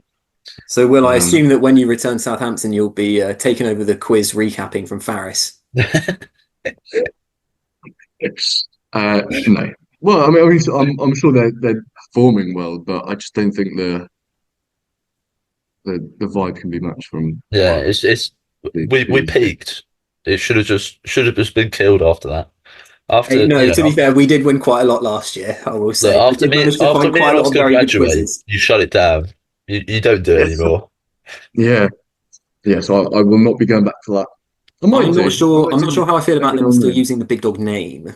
[SPEAKER 1] So, Will, I
[SPEAKER 2] Um,
[SPEAKER 1] assume that when you return to Southampton, you'll be taking over the quiz recapping from Faris.
[SPEAKER 2] it's no. Well, I mean, I'm sure they're performing well, but I just don't think the vibe can be matched from
[SPEAKER 3] Yeah,
[SPEAKER 2] well
[SPEAKER 3] it's we
[SPEAKER 2] the
[SPEAKER 3] peaked. It should have just been killed after that.
[SPEAKER 1] Hey,
[SPEAKER 3] After
[SPEAKER 1] no, to be
[SPEAKER 3] after,
[SPEAKER 1] fair, we did win quite a lot last year, I will
[SPEAKER 3] look,
[SPEAKER 1] say. We did manage to
[SPEAKER 3] after
[SPEAKER 1] find
[SPEAKER 3] me
[SPEAKER 1] quite
[SPEAKER 3] and
[SPEAKER 1] a lot of
[SPEAKER 3] Oscar
[SPEAKER 1] very good
[SPEAKER 3] graduate,
[SPEAKER 1] quizzes.
[SPEAKER 3] you shut it down. You don't do it
[SPEAKER 2] yes,
[SPEAKER 3] anymore.
[SPEAKER 2] yeah, yeah. So I will not be going back to that. I might
[SPEAKER 1] I'm not
[SPEAKER 2] do. I
[SPEAKER 1] sure.
[SPEAKER 2] might
[SPEAKER 1] I'm not
[SPEAKER 2] do
[SPEAKER 1] sure how I feel about
[SPEAKER 2] every
[SPEAKER 1] them
[SPEAKER 2] now and
[SPEAKER 1] still
[SPEAKER 2] then.
[SPEAKER 1] using the big dog name.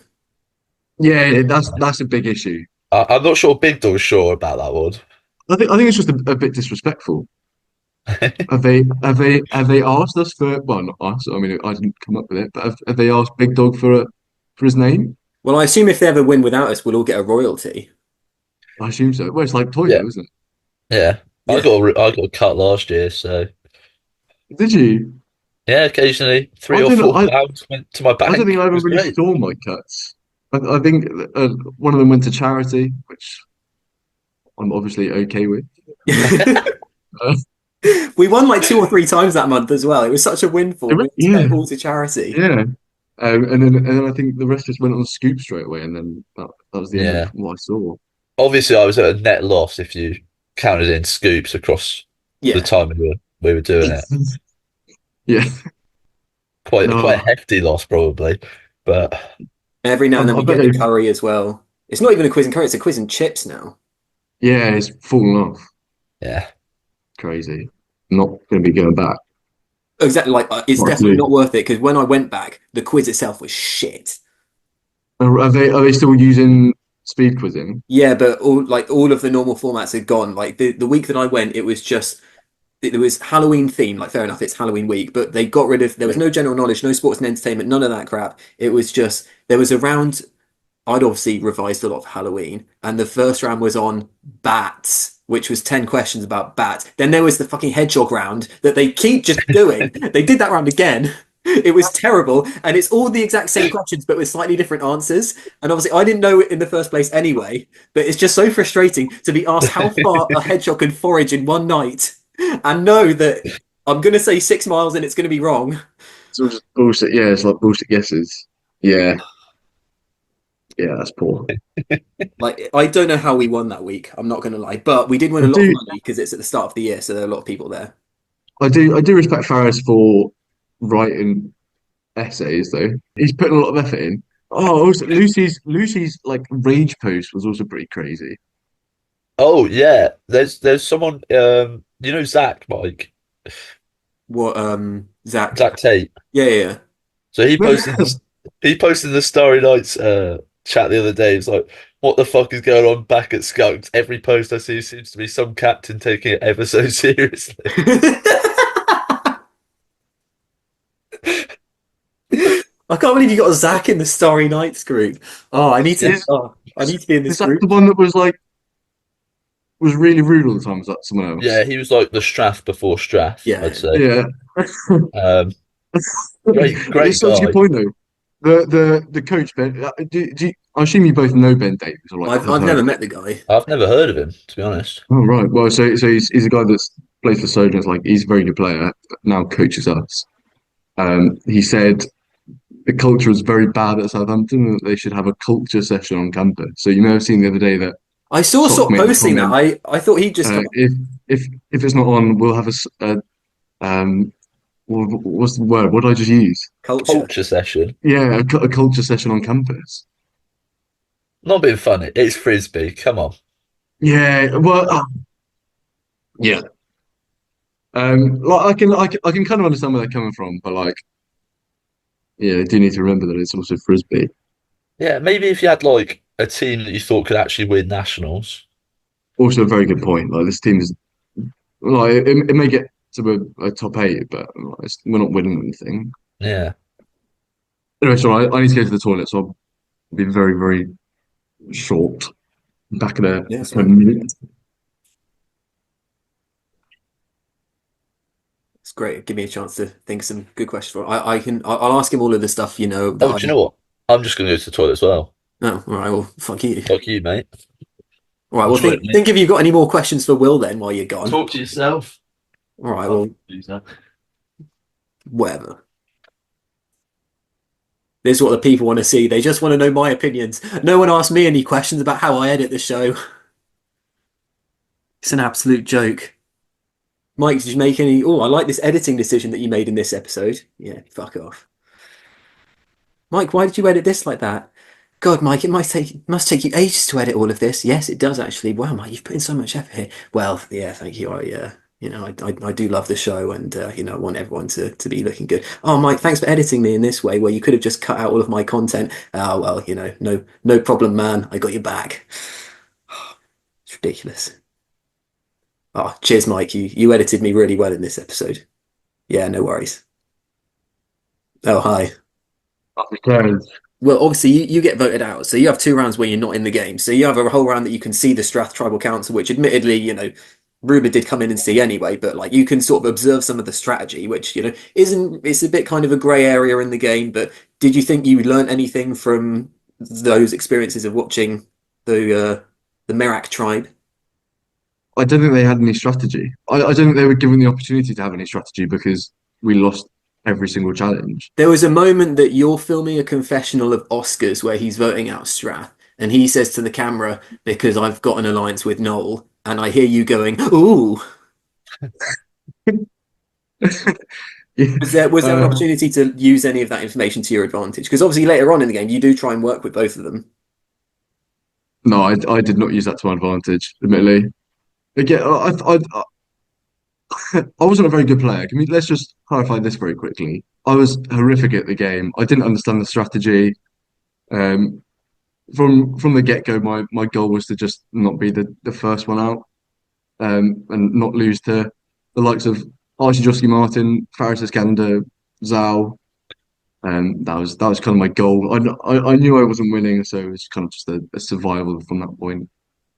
[SPEAKER 2] Yeah, that's a big issue.
[SPEAKER 3] I'm not sure Big Dog's sure about that one.
[SPEAKER 2] I think it's just a bit disrespectful. Have they asked us for well not us, I mean I didn't come up with it, but have they asked Big Dog for his name?
[SPEAKER 1] Well, I assume if they ever win without us, we'll all get a royalty.
[SPEAKER 2] I assume so. Well, it's like
[SPEAKER 3] Yeah,
[SPEAKER 2] Toyo, isn't
[SPEAKER 3] yeah.
[SPEAKER 1] Yeah.
[SPEAKER 3] I got a cut last year, so
[SPEAKER 2] it? Did you?
[SPEAKER 3] yeah. Occasionally, three
[SPEAKER 2] I
[SPEAKER 3] or
[SPEAKER 2] don't know.
[SPEAKER 3] four pounds went to my
[SPEAKER 2] I don't think
[SPEAKER 3] bank.
[SPEAKER 2] I
[SPEAKER 3] It
[SPEAKER 2] ever
[SPEAKER 3] was
[SPEAKER 2] really
[SPEAKER 3] great.
[SPEAKER 2] saw my cuts. I think one of them went to charity, which I'm obviously okay with. Uh,
[SPEAKER 1] We won like two or three times that month as well. It was such a windfall. We had to pay
[SPEAKER 2] yeah,
[SPEAKER 1] it all to charity.
[SPEAKER 2] yeah. And then I think the rest just went on Scoop straight away, and then that was the end of
[SPEAKER 3] Yeah.
[SPEAKER 2] what I saw.
[SPEAKER 3] Obviously, I was at a net loss if you counted in scoops across the
[SPEAKER 1] Yeah.
[SPEAKER 3] time we were doing it.
[SPEAKER 2] Yeah,
[SPEAKER 3] Quite a
[SPEAKER 2] no,
[SPEAKER 3] hefty loss, probably. But
[SPEAKER 1] Every now and then
[SPEAKER 2] I
[SPEAKER 1] we
[SPEAKER 2] bet
[SPEAKER 1] get the
[SPEAKER 2] they.
[SPEAKER 1] curry as well. It's not even a quiz and curry, it's a quiz and chips now.
[SPEAKER 2] Yeah, it's fallen off.
[SPEAKER 3] yeah,
[SPEAKER 2] Crazy. Not going to be going back.
[SPEAKER 1] Exactly, like it's
[SPEAKER 2] What
[SPEAKER 1] definitely
[SPEAKER 2] to
[SPEAKER 1] not worth it because when I went back, the quiz itself was shit.
[SPEAKER 2] Are they still using speed quizzing?
[SPEAKER 1] Yeah, but all of the normal formats are gone. Like the week that I went, it was just it was Halloween themed. Like fair enough, it's Halloween week, but they got rid of there was
[SPEAKER 2] Yeah.
[SPEAKER 1] no general knowledge, no sports and entertainment, none of that crap. It was just there was a round. I'd obviously revised a lot of Halloween, and the first round was on bats, which was 10 questions about bats. Then there was the fucking hedgehog round that they keep just doing. They did that round again. It was terrible, and it's all the exact same questions, but with slightly different answers. And obviously, I didn't know it in the first place anyway, but it's just so frustrating to be asked how far a hedgehog can forage in one night and know that I'm going to say 6 miles and it's going to be wrong.
[SPEAKER 2] It's all just bullshit. Yeah, it's like bullshit guesses. Yeah, yeah, that's poor.
[SPEAKER 1] Like, I don't know how we won that week. I'm not going to lie, but we did win
[SPEAKER 2] I
[SPEAKER 1] a lot of
[SPEAKER 2] do,
[SPEAKER 1] money because it's at the start of the year, so there are a lot of people there.
[SPEAKER 2] I do respect Faris for writing essays though. He's putting a lot of effort in. Oh, also Lucy's like rage post was also pretty crazy.
[SPEAKER 3] Oh yeah, there's someone you know Zach Mike
[SPEAKER 1] What Zach?
[SPEAKER 3] Zach Tate.
[SPEAKER 1] Yeah, yeah, yeah.
[SPEAKER 3] So he posted the Starry Nights chat the other day. It's like, what the fuck is going on back at Skunks? Every post I see seems to be some captain taking it ever so seriously.
[SPEAKER 1] I can't believe you got Zach in the Starry Nights group. Oh, I need to.
[SPEAKER 2] Is
[SPEAKER 1] Oh, I need to be in this
[SPEAKER 2] is that
[SPEAKER 1] group.
[SPEAKER 2] the one that was like was really rude all the time? Was that someone
[SPEAKER 3] Yeah,
[SPEAKER 2] else?
[SPEAKER 3] he was like the Strath before Strath, I'd
[SPEAKER 1] Yeah.
[SPEAKER 3] say.
[SPEAKER 2] Yeah.
[SPEAKER 3] Great
[SPEAKER 2] It's such a good
[SPEAKER 3] guy.
[SPEAKER 2] point though. The coach Ben. I assume you both know Ben Davies or like
[SPEAKER 1] I've
[SPEAKER 2] have heard
[SPEAKER 1] never
[SPEAKER 2] of him.
[SPEAKER 1] met the guy.
[SPEAKER 3] I've never heard of him, to be honest.
[SPEAKER 2] Oh right. Well, so he's a guy that's plays for Soldiers. Like he's a very good player. Now coaches us. He said the culture is very bad at Southampton and that they should have a culture session on campus. So you may have seen the other day that
[SPEAKER 1] I saw
[SPEAKER 2] Sock
[SPEAKER 1] sort of
[SPEAKER 2] made the
[SPEAKER 1] posting that.
[SPEAKER 2] comment.
[SPEAKER 1] I thought he'd just come
[SPEAKER 2] If if it's not on, we'll have what's the word? What did I just use?
[SPEAKER 1] culture.
[SPEAKER 3] Culture session.
[SPEAKER 2] Yeah, a culture session on campus.
[SPEAKER 3] Not being funny. It's frisbee. Come on.
[SPEAKER 2] Yeah, well, yeah. Like I can kind of understand where they're coming from, but like, yeah, they do need to remember that it's also frisbee.
[SPEAKER 3] Yeah, maybe if you had like a team that you thought could actually win nationals.
[SPEAKER 2] Also, a very good point. Like this team is like it may get to a top eight, but like, we're not winning anything.
[SPEAKER 3] Yeah.
[SPEAKER 2] Anyway, so I need to go to the toilet, so I'll be very, very short. Back in
[SPEAKER 1] Yes,
[SPEAKER 2] a
[SPEAKER 1] man.
[SPEAKER 2] minute.
[SPEAKER 1] It's great. Give me a chance to think of some good questions for. I can. I'll ask him all of the stuff that
[SPEAKER 3] Oh, do you
[SPEAKER 1] I.
[SPEAKER 3] know what? I'm just gonna go to the toilet as well.
[SPEAKER 1] No, all right. Well, fuck you.
[SPEAKER 3] Fuck you, mate.
[SPEAKER 1] All right. Well,
[SPEAKER 3] Enjoy it,
[SPEAKER 1] think
[SPEAKER 3] mate.
[SPEAKER 1] if you've got any more questions for Will then while you're gone.
[SPEAKER 3] Talk to yourself.
[SPEAKER 1] All right.
[SPEAKER 3] Oh,
[SPEAKER 1] Well,
[SPEAKER 3] loser.
[SPEAKER 1] whatever. This is what the people want to see. They just want to know my opinions. No one asked me any questions about how I edit the show. It's an absolute joke. Mike, did you make any? Oh, I like this editing decision that you made in this episode. Yeah, fuck off. Mike, why did you edit this like that? God, Mike, it must take you ages to edit all of this. Yes, it does actually. Wow, Mike, you've put in so much effort here. Well, yeah, thank you. I do love the show, and I want everyone to be looking good. Oh, Mike, thanks for editing me in this way, where you could have just cut out all of my content. Oh well, no problem, man. I got your back. It's ridiculous. Oh, cheers, Mike. You edited me really well in this episode. Yeah, no worries. Oh, hi.
[SPEAKER 2] Because
[SPEAKER 1] Well, obviously you get voted out, so you have 2 rounds where you're not in the game. So you have a whole round that you can see the Strath Tribal Council, which admittedly, Rubah did come in and see anyway, but like you can sort of observe some of the strategy, which, isn't it's a bit kind of a grey area in the game, but did you think you learned anything from those experiences of watching the Merak tribe?
[SPEAKER 2] I don't think they had any strategy. I don't think they were given the opportunity to have any strategy because we lost every single challenge.
[SPEAKER 1] There was a moment that you're filming a confessional of Oscar's where he's voting out Strath, and he says to the camera, "Because I've got an alliance with Noel," and I hear you going, "Ooh."
[SPEAKER 2] Yeah.
[SPEAKER 1] Was there an
[SPEAKER 2] Uh,
[SPEAKER 1] opportunity to use any of that information to your advantage? Because obviously later on in the game you do try and work with both of them.
[SPEAKER 2] no, I did not use that to my advantage, admittedly. Again, I wasn't a very good player. Let's just clarify this very quickly. I was horrific at the game. I didn't understand the strategy. Um, from the get-go, my goal was to just not be the first one out, and not lose to the likes of Archie Josky Martin, Faris Iskander, Zhao. That was kind of my goal. I knew I wasn't winning, so it was kind of just a survival from that point.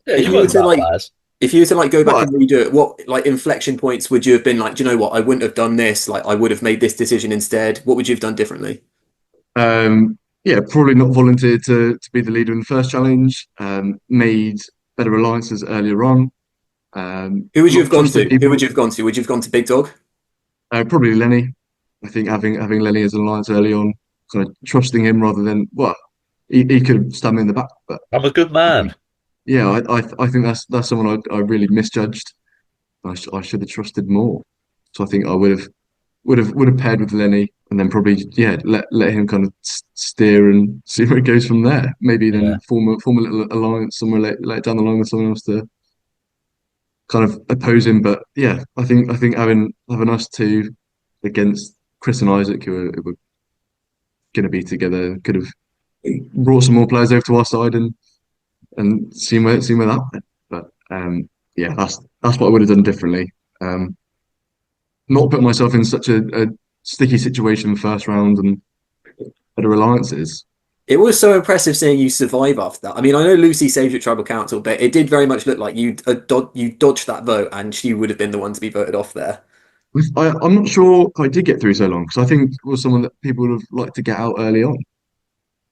[SPEAKER 3] Yeah,
[SPEAKER 1] If
[SPEAKER 3] you
[SPEAKER 1] you were
[SPEAKER 3] weren't
[SPEAKER 1] to
[SPEAKER 3] that
[SPEAKER 1] like
[SPEAKER 3] bad.
[SPEAKER 1] if you were to like go back
[SPEAKER 2] But
[SPEAKER 1] and redo it, what like inflection points would you have been like, do you know what, I wouldn't have done this, like I would have made this decision instead. What would you have done differently?
[SPEAKER 2] yeah, probably not volunteered to be the leader in the first challenge. Made better alliances earlier on.
[SPEAKER 1] Who would you have
[SPEAKER 2] Not
[SPEAKER 1] gone
[SPEAKER 2] trusted
[SPEAKER 1] to? Who would
[SPEAKER 2] people.
[SPEAKER 1] you have gone to? Would you have gone to Big Dog?
[SPEAKER 2] Probably Lenny. I think having Lenny as an alliance early on, kind of trusting him rather than well, he could have stabbed me in the back, but
[SPEAKER 3] I'm a good
[SPEAKER 2] I think
[SPEAKER 3] man.
[SPEAKER 2] yeah, I think that's someone I really misjudged. I should have trusted more. So I think I would have paired with Lenny and then probably let him kind of steer and see where it goes from there. Maybe
[SPEAKER 3] Yeah,
[SPEAKER 2] then form a little alliance somewhere later down the line with someone else to kind of oppose him. But yeah, I think having us two against Chris and Isaac, who were going to be together, could have brought some more players over to our side and seen where that went. But yeah, that's what I would have done differently. Um, Not put myself in such a sticky situation first round and other alliances.
[SPEAKER 1] It was so impressive seeing you survive after that. I mean, I know Lucy saved your tribal council, but it did very much look like you dodged that vote, and she would have been the one to be voted off there.
[SPEAKER 2] I'm not sure I did get through so long because I think it was someone that people would have liked to get out early on.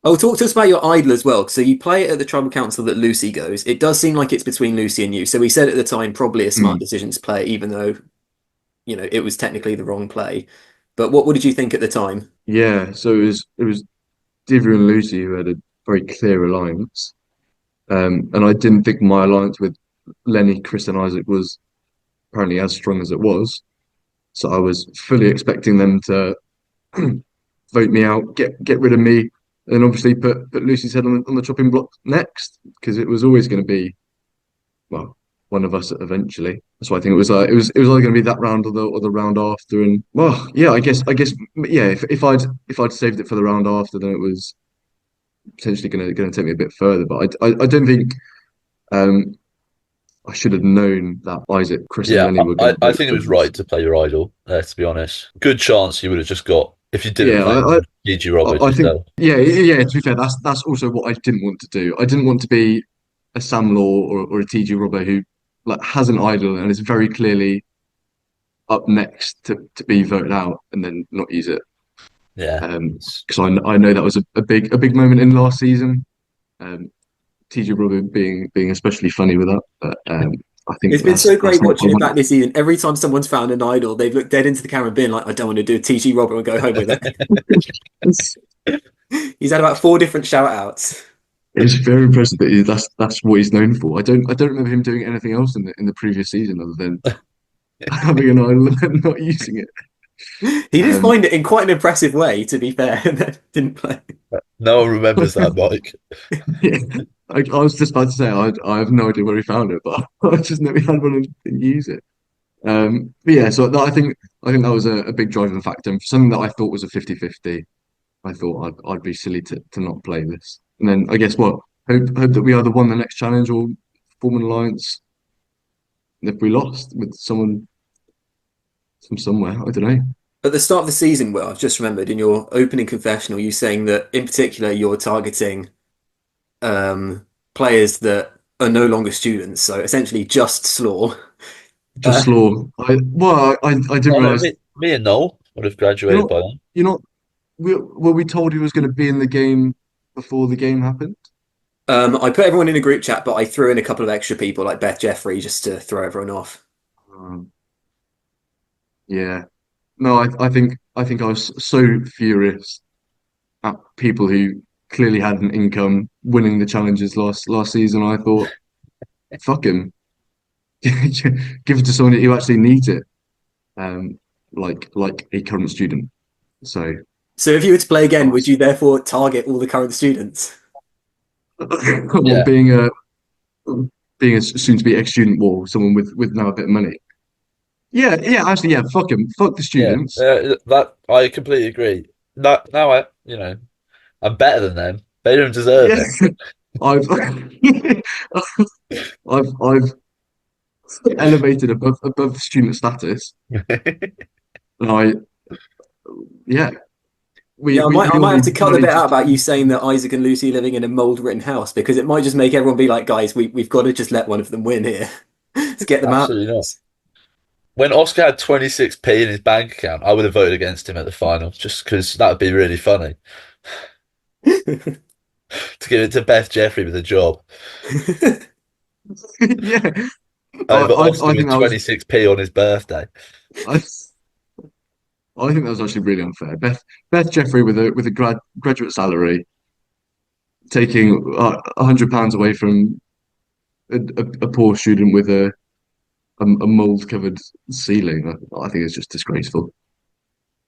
[SPEAKER 1] Oh, talk to us about your idol as well. So you play it at the tribal council that Lucy goes. It does seem like it's between Lucy and you. So we said at the time probably a smart
[SPEAKER 2] Hmm.
[SPEAKER 1] decision to play, even though it was technically the wrong play. But what did you think at the time?
[SPEAKER 2] Yeah, so it was Divya and Lucy who had a very clear alliance, and I didn't think my alliance with Lenny, Chris, and Isaac was apparently as strong as it was. So I was fully expecting them to vote me out, get rid of me, and obviously put Lucy's head on the chopping block next because it was always going to be well one of us eventually. So I think it was either going to be that round or the round after. And well, yeah, I guess yeah. If I'd saved it for the round after, then it was potentially going to take me a bit further. But I don't think um I should have known that Isaac, Chris, and
[SPEAKER 3] yeah.
[SPEAKER 2] Lenny were
[SPEAKER 3] I,
[SPEAKER 2] going to
[SPEAKER 3] I
[SPEAKER 2] vote
[SPEAKER 3] think it
[SPEAKER 2] for
[SPEAKER 3] was
[SPEAKER 2] us.
[SPEAKER 3] right to play your idol. To be honest, good chance you would have just got if you didn't
[SPEAKER 2] Yeah,
[SPEAKER 3] play him. GG Robert
[SPEAKER 2] I think
[SPEAKER 3] yourself.
[SPEAKER 2] yeah. To be fair, that's also what I didn't want to do. I didn't want to be a Sam Law or a TG Robber who like has an idol and is very clearly up next to be voted out and then not use it.
[SPEAKER 3] Yeah,
[SPEAKER 2] Because I know that was a big moment in last season. TG Robber being especially funny with that, but I think
[SPEAKER 1] It's been so
[SPEAKER 2] that's
[SPEAKER 1] great
[SPEAKER 2] not
[SPEAKER 1] watching
[SPEAKER 2] what I
[SPEAKER 1] it
[SPEAKER 2] want.
[SPEAKER 1] back this season. Every time someone's found an idol, they've looked dead into the camera and been like, I don't want to do a TG Robert and go home with it.
[SPEAKER 2] It's,
[SPEAKER 1] He's had about 4 different shout outs.
[SPEAKER 2] it's very impressive that that's what he's known for. I don't remember him doing anything else in the previous season other than having an idol and not using it.
[SPEAKER 1] He did
[SPEAKER 2] Um,
[SPEAKER 1] find it in quite an impressive way, to be fair, and then didn't play.
[SPEAKER 3] no one remembers that, Mike.
[SPEAKER 2] yeah, I was just about to say I have no idea where he found it, but I just never had one and didn't use it. But yeah, so I think that was a big driving factor and for something that I thought was a 50-50. I thought I'd be silly to not play this. And then I guess what hope that we either won the next challenge or form an alliance if we lost with someone from somewhere. I don't know.
[SPEAKER 1] At the start of the season, Will, I've just remembered in your opening confessional, you saying that in particular you're targeting um, players that are no longer students, so essentially just Slaw.
[SPEAKER 2] Just
[SPEAKER 1] Uh,
[SPEAKER 2] Slaw. I didn't
[SPEAKER 3] Oh no,
[SPEAKER 2] realize
[SPEAKER 3] me and Noel would have
[SPEAKER 2] you're
[SPEAKER 3] graduated
[SPEAKER 2] not
[SPEAKER 3] by then.
[SPEAKER 2] you're not were we told he was going to be in the game before the game happened?
[SPEAKER 1] I put everyone in a group chat, but I threw in a couple of extra people like Beth Jeffrey just to throw everyone off.
[SPEAKER 2] Um, yeah. No, I think I was so furious at people who clearly had an income winning the challenges last season. I thought, fuck him, give it to someone who actually needs it, like a current student. So,
[SPEAKER 1] So if you were to play again,
[SPEAKER 2] oh,
[SPEAKER 1] would you therefore target all the current students?
[SPEAKER 2] well,
[SPEAKER 3] Yeah,
[SPEAKER 2] being a soon to be ex-student, or someone with now a bit of money. Yeah, yeah, actually, yeah, fuck him, fuck the
[SPEAKER 3] yeah,
[SPEAKER 2] students.
[SPEAKER 3] that I completely agree. Now I'm better than them. They don't deserve
[SPEAKER 2] Yeah,
[SPEAKER 3] it.
[SPEAKER 2] I've I've elevated above student status, and yeah, we
[SPEAKER 1] Yeah, I
[SPEAKER 2] we,
[SPEAKER 1] might I
[SPEAKER 2] we all
[SPEAKER 1] might have to
[SPEAKER 2] need
[SPEAKER 1] cut the
[SPEAKER 2] money
[SPEAKER 1] bit
[SPEAKER 2] to,
[SPEAKER 1] out
[SPEAKER 2] to
[SPEAKER 1] about you saying that Isaac and Lucy living in a mold-ridden house because it might just make everyone be like, guys, we've got to just let one of them win here to get them out.
[SPEAKER 3] Absolutely not. When Oscar had 26p in his bank account, I would have voted against him at the final just because that would be really funny to give it to Beth Jeffrey with a job
[SPEAKER 2] yeah.
[SPEAKER 3] over
[SPEAKER 2] I
[SPEAKER 3] Oscar
[SPEAKER 2] think
[SPEAKER 3] with
[SPEAKER 2] that was
[SPEAKER 3] 26p on his birthday.
[SPEAKER 2] I I think that was actually really unfair. Beth Jeffrey with a graduate salary taking £100 away from a poor student with a mold covered ceiling. I think it's just disgraceful.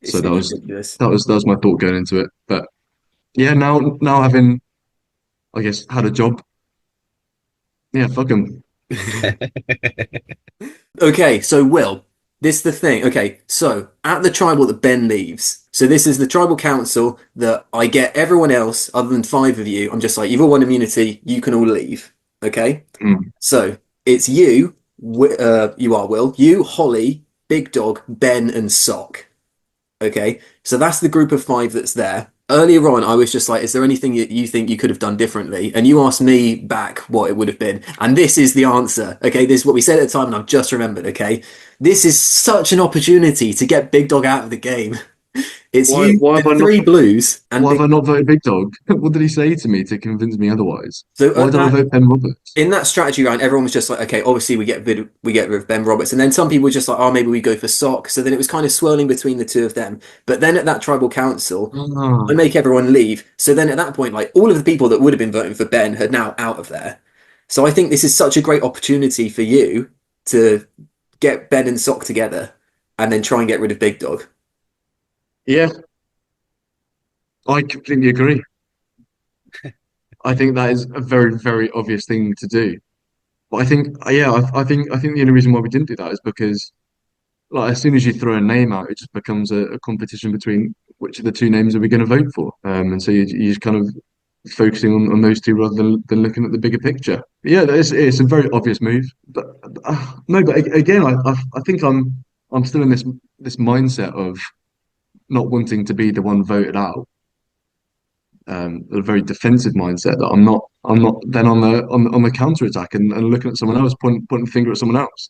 [SPEAKER 2] So
[SPEAKER 1] It's ridiculous.
[SPEAKER 2] that was my thought going into it. But yeah, now having, I guess, had a job, yeah, fuck him.
[SPEAKER 1] Okay, so Will, this is the thing. Okay, so at the tribal that Ben leaves, so this is the tribal council that I get everyone else other than five of you. I'm just like, you've all won immunity, you can all leave. Okay,
[SPEAKER 2] Mm.
[SPEAKER 1] so it's you, you are Will, you, Holly, Big Dog, Ben, and Sock. Okay, so that's the group of five that's there. Earlier on, I was just like, is there anything that you think you could have done differently? And you asked me back what it would have been. And this is the answer. Okay, this is what we said at the time, and I've just remembered. Okay, this is such an opportunity to get Big Dog out of the game. It's you,
[SPEAKER 2] Why
[SPEAKER 1] the
[SPEAKER 2] have I not
[SPEAKER 1] three blues, and
[SPEAKER 2] why have
[SPEAKER 1] Big
[SPEAKER 2] I
[SPEAKER 1] Dog.
[SPEAKER 2] not voted Big Dog? What did he say to me to convince me otherwise?
[SPEAKER 1] So
[SPEAKER 2] Why
[SPEAKER 1] at
[SPEAKER 2] did I
[SPEAKER 1] that
[SPEAKER 2] vote Ben Roberts?
[SPEAKER 1] in that strategy round, everyone was just like, okay, obviously we get rid of Ben Roberts, and then some people were just like, oh, maybe we go for Sock. So then it was kind of swirling between the two of them. But then at that tribal council, I
[SPEAKER 2] Ah,
[SPEAKER 1] make everyone leave. So then at that point, like all of the people that would have been voting for Ben are now out of there. So I think this is such a great opportunity for you to get Ben and Sock together and then try and get rid of Big Dog.
[SPEAKER 2] yeah, I completely agree. I think that is a very, very obvious thing to do. But I think, yeah, I think the only reason why we didn't do that is because, like, as soon as you throw a name out, it just becomes a competition between which of the two names are we going to vote for. And so you're just kind of focusing on those two rather than looking at the bigger picture. Yeah, it's a very obvious move. But no, but again, I think I'm still in this mindset of not wanting to be the one voted out. A very defensive mindset that I'm not then on on the counter attack and looking at someone else, pointing the finger at someone else.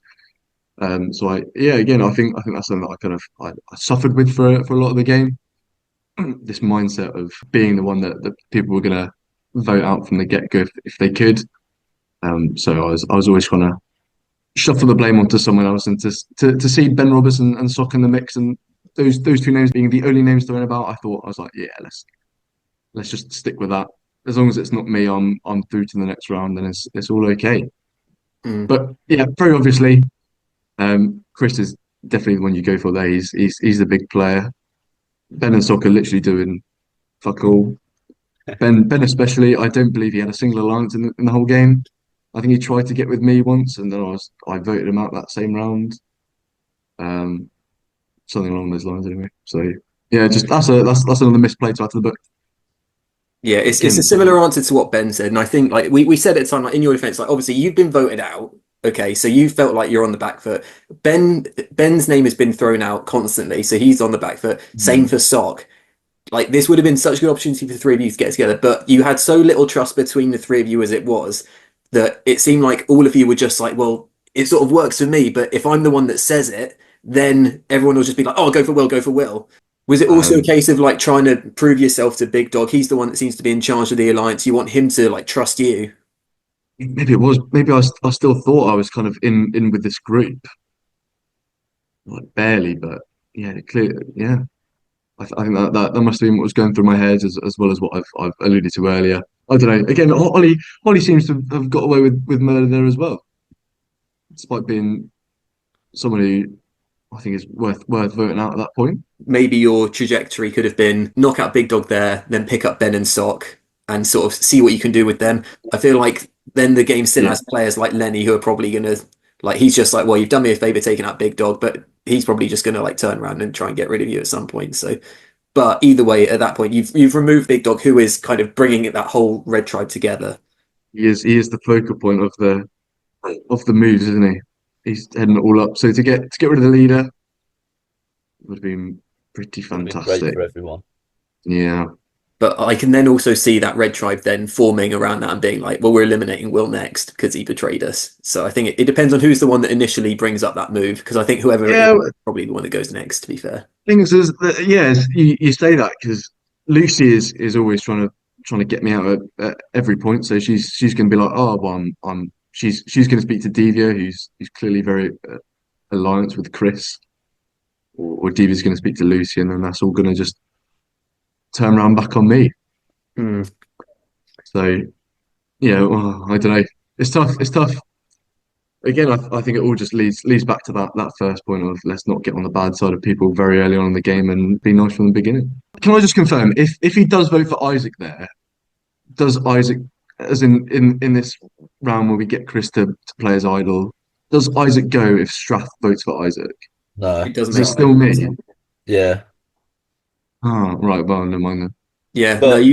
[SPEAKER 2] So yeah, again, I think that's something that I suffered with for a lot of the game. This mindset of being the one that people were gonna vote out from the get go if they could. So I was always trying to shuffle the blame onto someone else and to see Ben Roberts and Sock in the mix and those two names being the only names thrown about, I was like, yeah, let's just stick with that. As long as it's not me, I'm through to the next round, then it's all okay.
[SPEAKER 1] Mm.
[SPEAKER 2] But yeah, very obviously, Chris is definitely the one you go for there. He's the big player. Ben and Sock are literally doing fuck all. Ben especially, I don't believe he had a single alliance in the whole game. I think he tried to get with me once, and then I voted him out that same round. Um, Something along those lines anyway. So yeah, just that's another misplay to add to the book.
[SPEAKER 1] Yeah, it's a
[SPEAKER 2] Again,
[SPEAKER 1] similar answer to what Ben said, and I think like we said at the time, like in your defense, like obviously you've been voted out. Okay, so you felt like you're on the back foot. Ben's name has been thrown out constantly, so he's on the back foot. Same
[SPEAKER 2] mm,
[SPEAKER 1] for Sock. Like this would have been such a good opportunity for the three of you to get together, but you had so little trust between the three of you as it was that it seemed like all of you were just like, well, it sort of works for me, but if I'm the one that says it, then everyone will just be like, oh, go for Will, go for Will. Was it also a
[SPEAKER 2] um,
[SPEAKER 1] case of like trying to prove yourself to Big Dog? He's the one that seems to be in charge of the alliance. You want him to like trust you.
[SPEAKER 2] maybe it was. Maybe I still thought I was kind of in with this group, like barely, but yeah, clear. Yeah, I think that must have been what was going through my head as well as what I've alluded to earlier. I don't know. Again, Holly seems to have got away with murder there as well, despite being someone who I think is worth voting out at that point.
[SPEAKER 1] Maybe your trajectory could have been knock out Big Dog there, then pick up Ben and Sock and sort of see what you can do with them. I feel like then the game still
[SPEAKER 2] Yeah,
[SPEAKER 1] has players like Lenny who are probably going to, like, he's just like, well, you've done me a favor taking out Big Dog, but he's probably just going to like turn around and try and get rid of you at some point. So, but either way, at that point, you've removed Big Dog, who is kind of bringing that whole red tribe together.
[SPEAKER 2] he is the focal point of the moves, isn't he? He's heading it all up. So to get rid of the leader would have been pretty
[SPEAKER 3] Would have been great
[SPEAKER 2] fantastic.
[SPEAKER 3] for everyone.
[SPEAKER 2] Yeah.
[SPEAKER 1] But I can then also see that red tribe then forming around that and being like, well, we're eliminating Will next because he betrayed us. So I think it depends on who's the one that initially brings up that move because I think whoever it is
[SPEAKER 2] Yeah,
[SPEAKER 1] is probably the one that goes next, to be fair.
[SPEAKER 2] things is that, yeah, you say that because Lucy is always trying to get me out at every point. So she's going to be like, oh, well, she's going to speak to Devia, who's clearly very alliance with Chris, or Devia's going to speak to Lucy, and then that's all going to just turn around back on me.
[SPEAKER 1] Hmm.
[SPEAKER 2] So yeah, well, I don't know. It's tough. It's tough. again, I think it all just leads back to that first point of let's not get on the bad side of people very early on in the game and be nice from the beginning. Can I just confirm if he does vote for Isaac there, does Isaac, as in this round where we get Chris to play as idol, does Isaac go if Strath votes for Isaac?
[SPEAKER 3] No.
[SPEAKER 1] It does
[SPEAKER 2] Is it
[SPEAKER 1] make
[SPEAKER 2] still me?
[SPEAKER 3] Yeah.
[SPEAKER 2] Oh, right. Well, never mind then.
[SPEAKER 1] Yeah, no,
[SPEAKER 3] But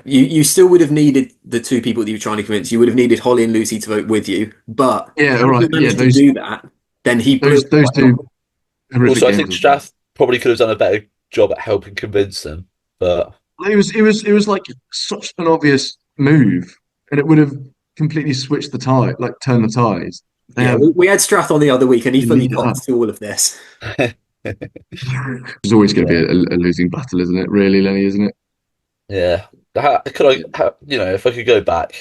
[SPEAKER 1] you still would have needed the two people that you were trying to convince. You would have needed Holly and Lucy to vote with you, but
[SPEAKER 2] Yeah, all
[SPEAKER 1] had
[SPEAKER 2] right.
[SPEAKER 1] he
[SPEAKER 2] Yeah,
[SPEAKER 1] managed to do that, then he blew it
[SPEAKER 2] those
[SPEAKER 1] quite a lot.
[SPEAKER 2] two horrific
[SPEAKER 3] also, I
[SPEAKER 2] games
[SPEAKER 3] think
[SPEAKER 2] as well.
[SPEAKER 3] Strath probably could have done a better job at helping convince them. But
[SPEAKER 2] It was like such an obvious move, and it would have completely switched the tie, like turned the ties. They
[SPEAKER 1] Yeah,
[SPEAKER 2] have
[SPEAKER 1] we had Strath on the other week, and he
[SPEAKER 2] to
[SPEAKER 1] fully
[SPEAKER 2] lead it up.
[SPEAKER 1] copped to all of this.
[SPEAKER 2] It's always going to be
[SPEAKER 3] yeah,
[SPEAKER 2] a losing battle, isn't it? Really, Lenny, isn't it?
[SPEAKER 3] yeah. If I could go back,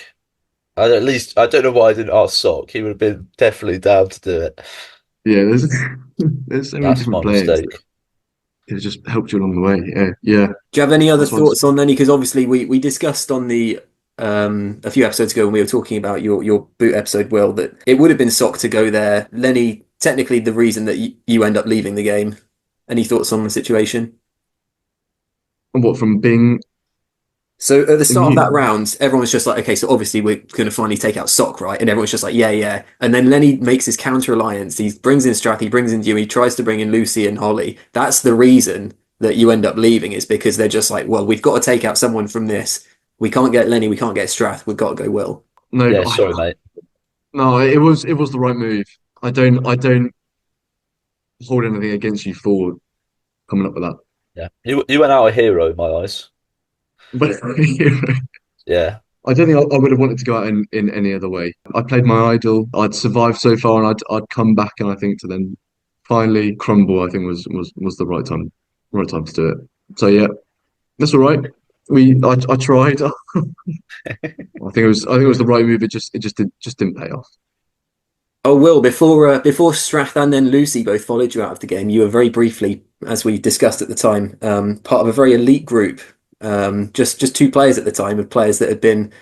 [SPEAKER 3] at least I don't know why I didn't ask Sock. He would have been definitely down to do it.
[SPEAKER 2] Yeah, there's there's so many
[SPEAKER 3] That's
[SPEAKER 2] different
[SPEAKER 3] my
[SPEAKER 2] players
[SPEAKER 3] mistake.
[SPEAKER 2] that have just helped you along the way. Yeah, yeah.
[SPEAKER 1] Do you have any other
[SPEAKER 2] That's what's
[SPEAKER 1] thoughts on Lenny? Because obviously we discussed on the a few episodes ago when we were talking about your boot episode, Will, that it would have been Sock to go there. Lenny, technically the reason that you end up leaving the game. Any thoughts on the situation?
[SPEAKER 2] what from being
[SPEAKER 1] So at the
[SPEAKER 2] from
[SPEAKER 1] start of
[SPEAKER 2] you.
[SPEAKER 1] that round, everyone was just like, okay, so obviously we're going to finally take out Sock, right? And everyone's just like, yeah, yeah. And then Lenny makes his counter alliance. He brings in Strath, he brings in you, he tries to bring in Lucy and Holly. That's the reason that you end up leaving, is because they're just like, well, we've got to take out someone from this. We can't get Lenny, we can't get Strath, we've got to go Will.
[SPEAKER 2] No,
[SPEAKER 3] Yeah, sorry, mate.
[SPEAKER 2] no, it was the right move. I don't hold anything against you for coming up with that.
[SPEAKER 3] Yeah, you went out a hero in my eyes.
[SPEAKER 2] But
[SPEAKER 3] Yeah,
[SPEAKER 2] I don't think I would have wanted to go out in any other way. I played my idol. I'd survived so far, and I'd come back, and I think to then finally crumble. I think was the right time to do it. So yeah, that's all right. I tried. I think it was the right move. It just didn't pay off.
[SPEAKER 1] Oh, Will, before Strath and then Lucy both followed you out of the game, you were very briefly, as we discussed at the time, part of a very elite group. Just two players at the time, of players that had been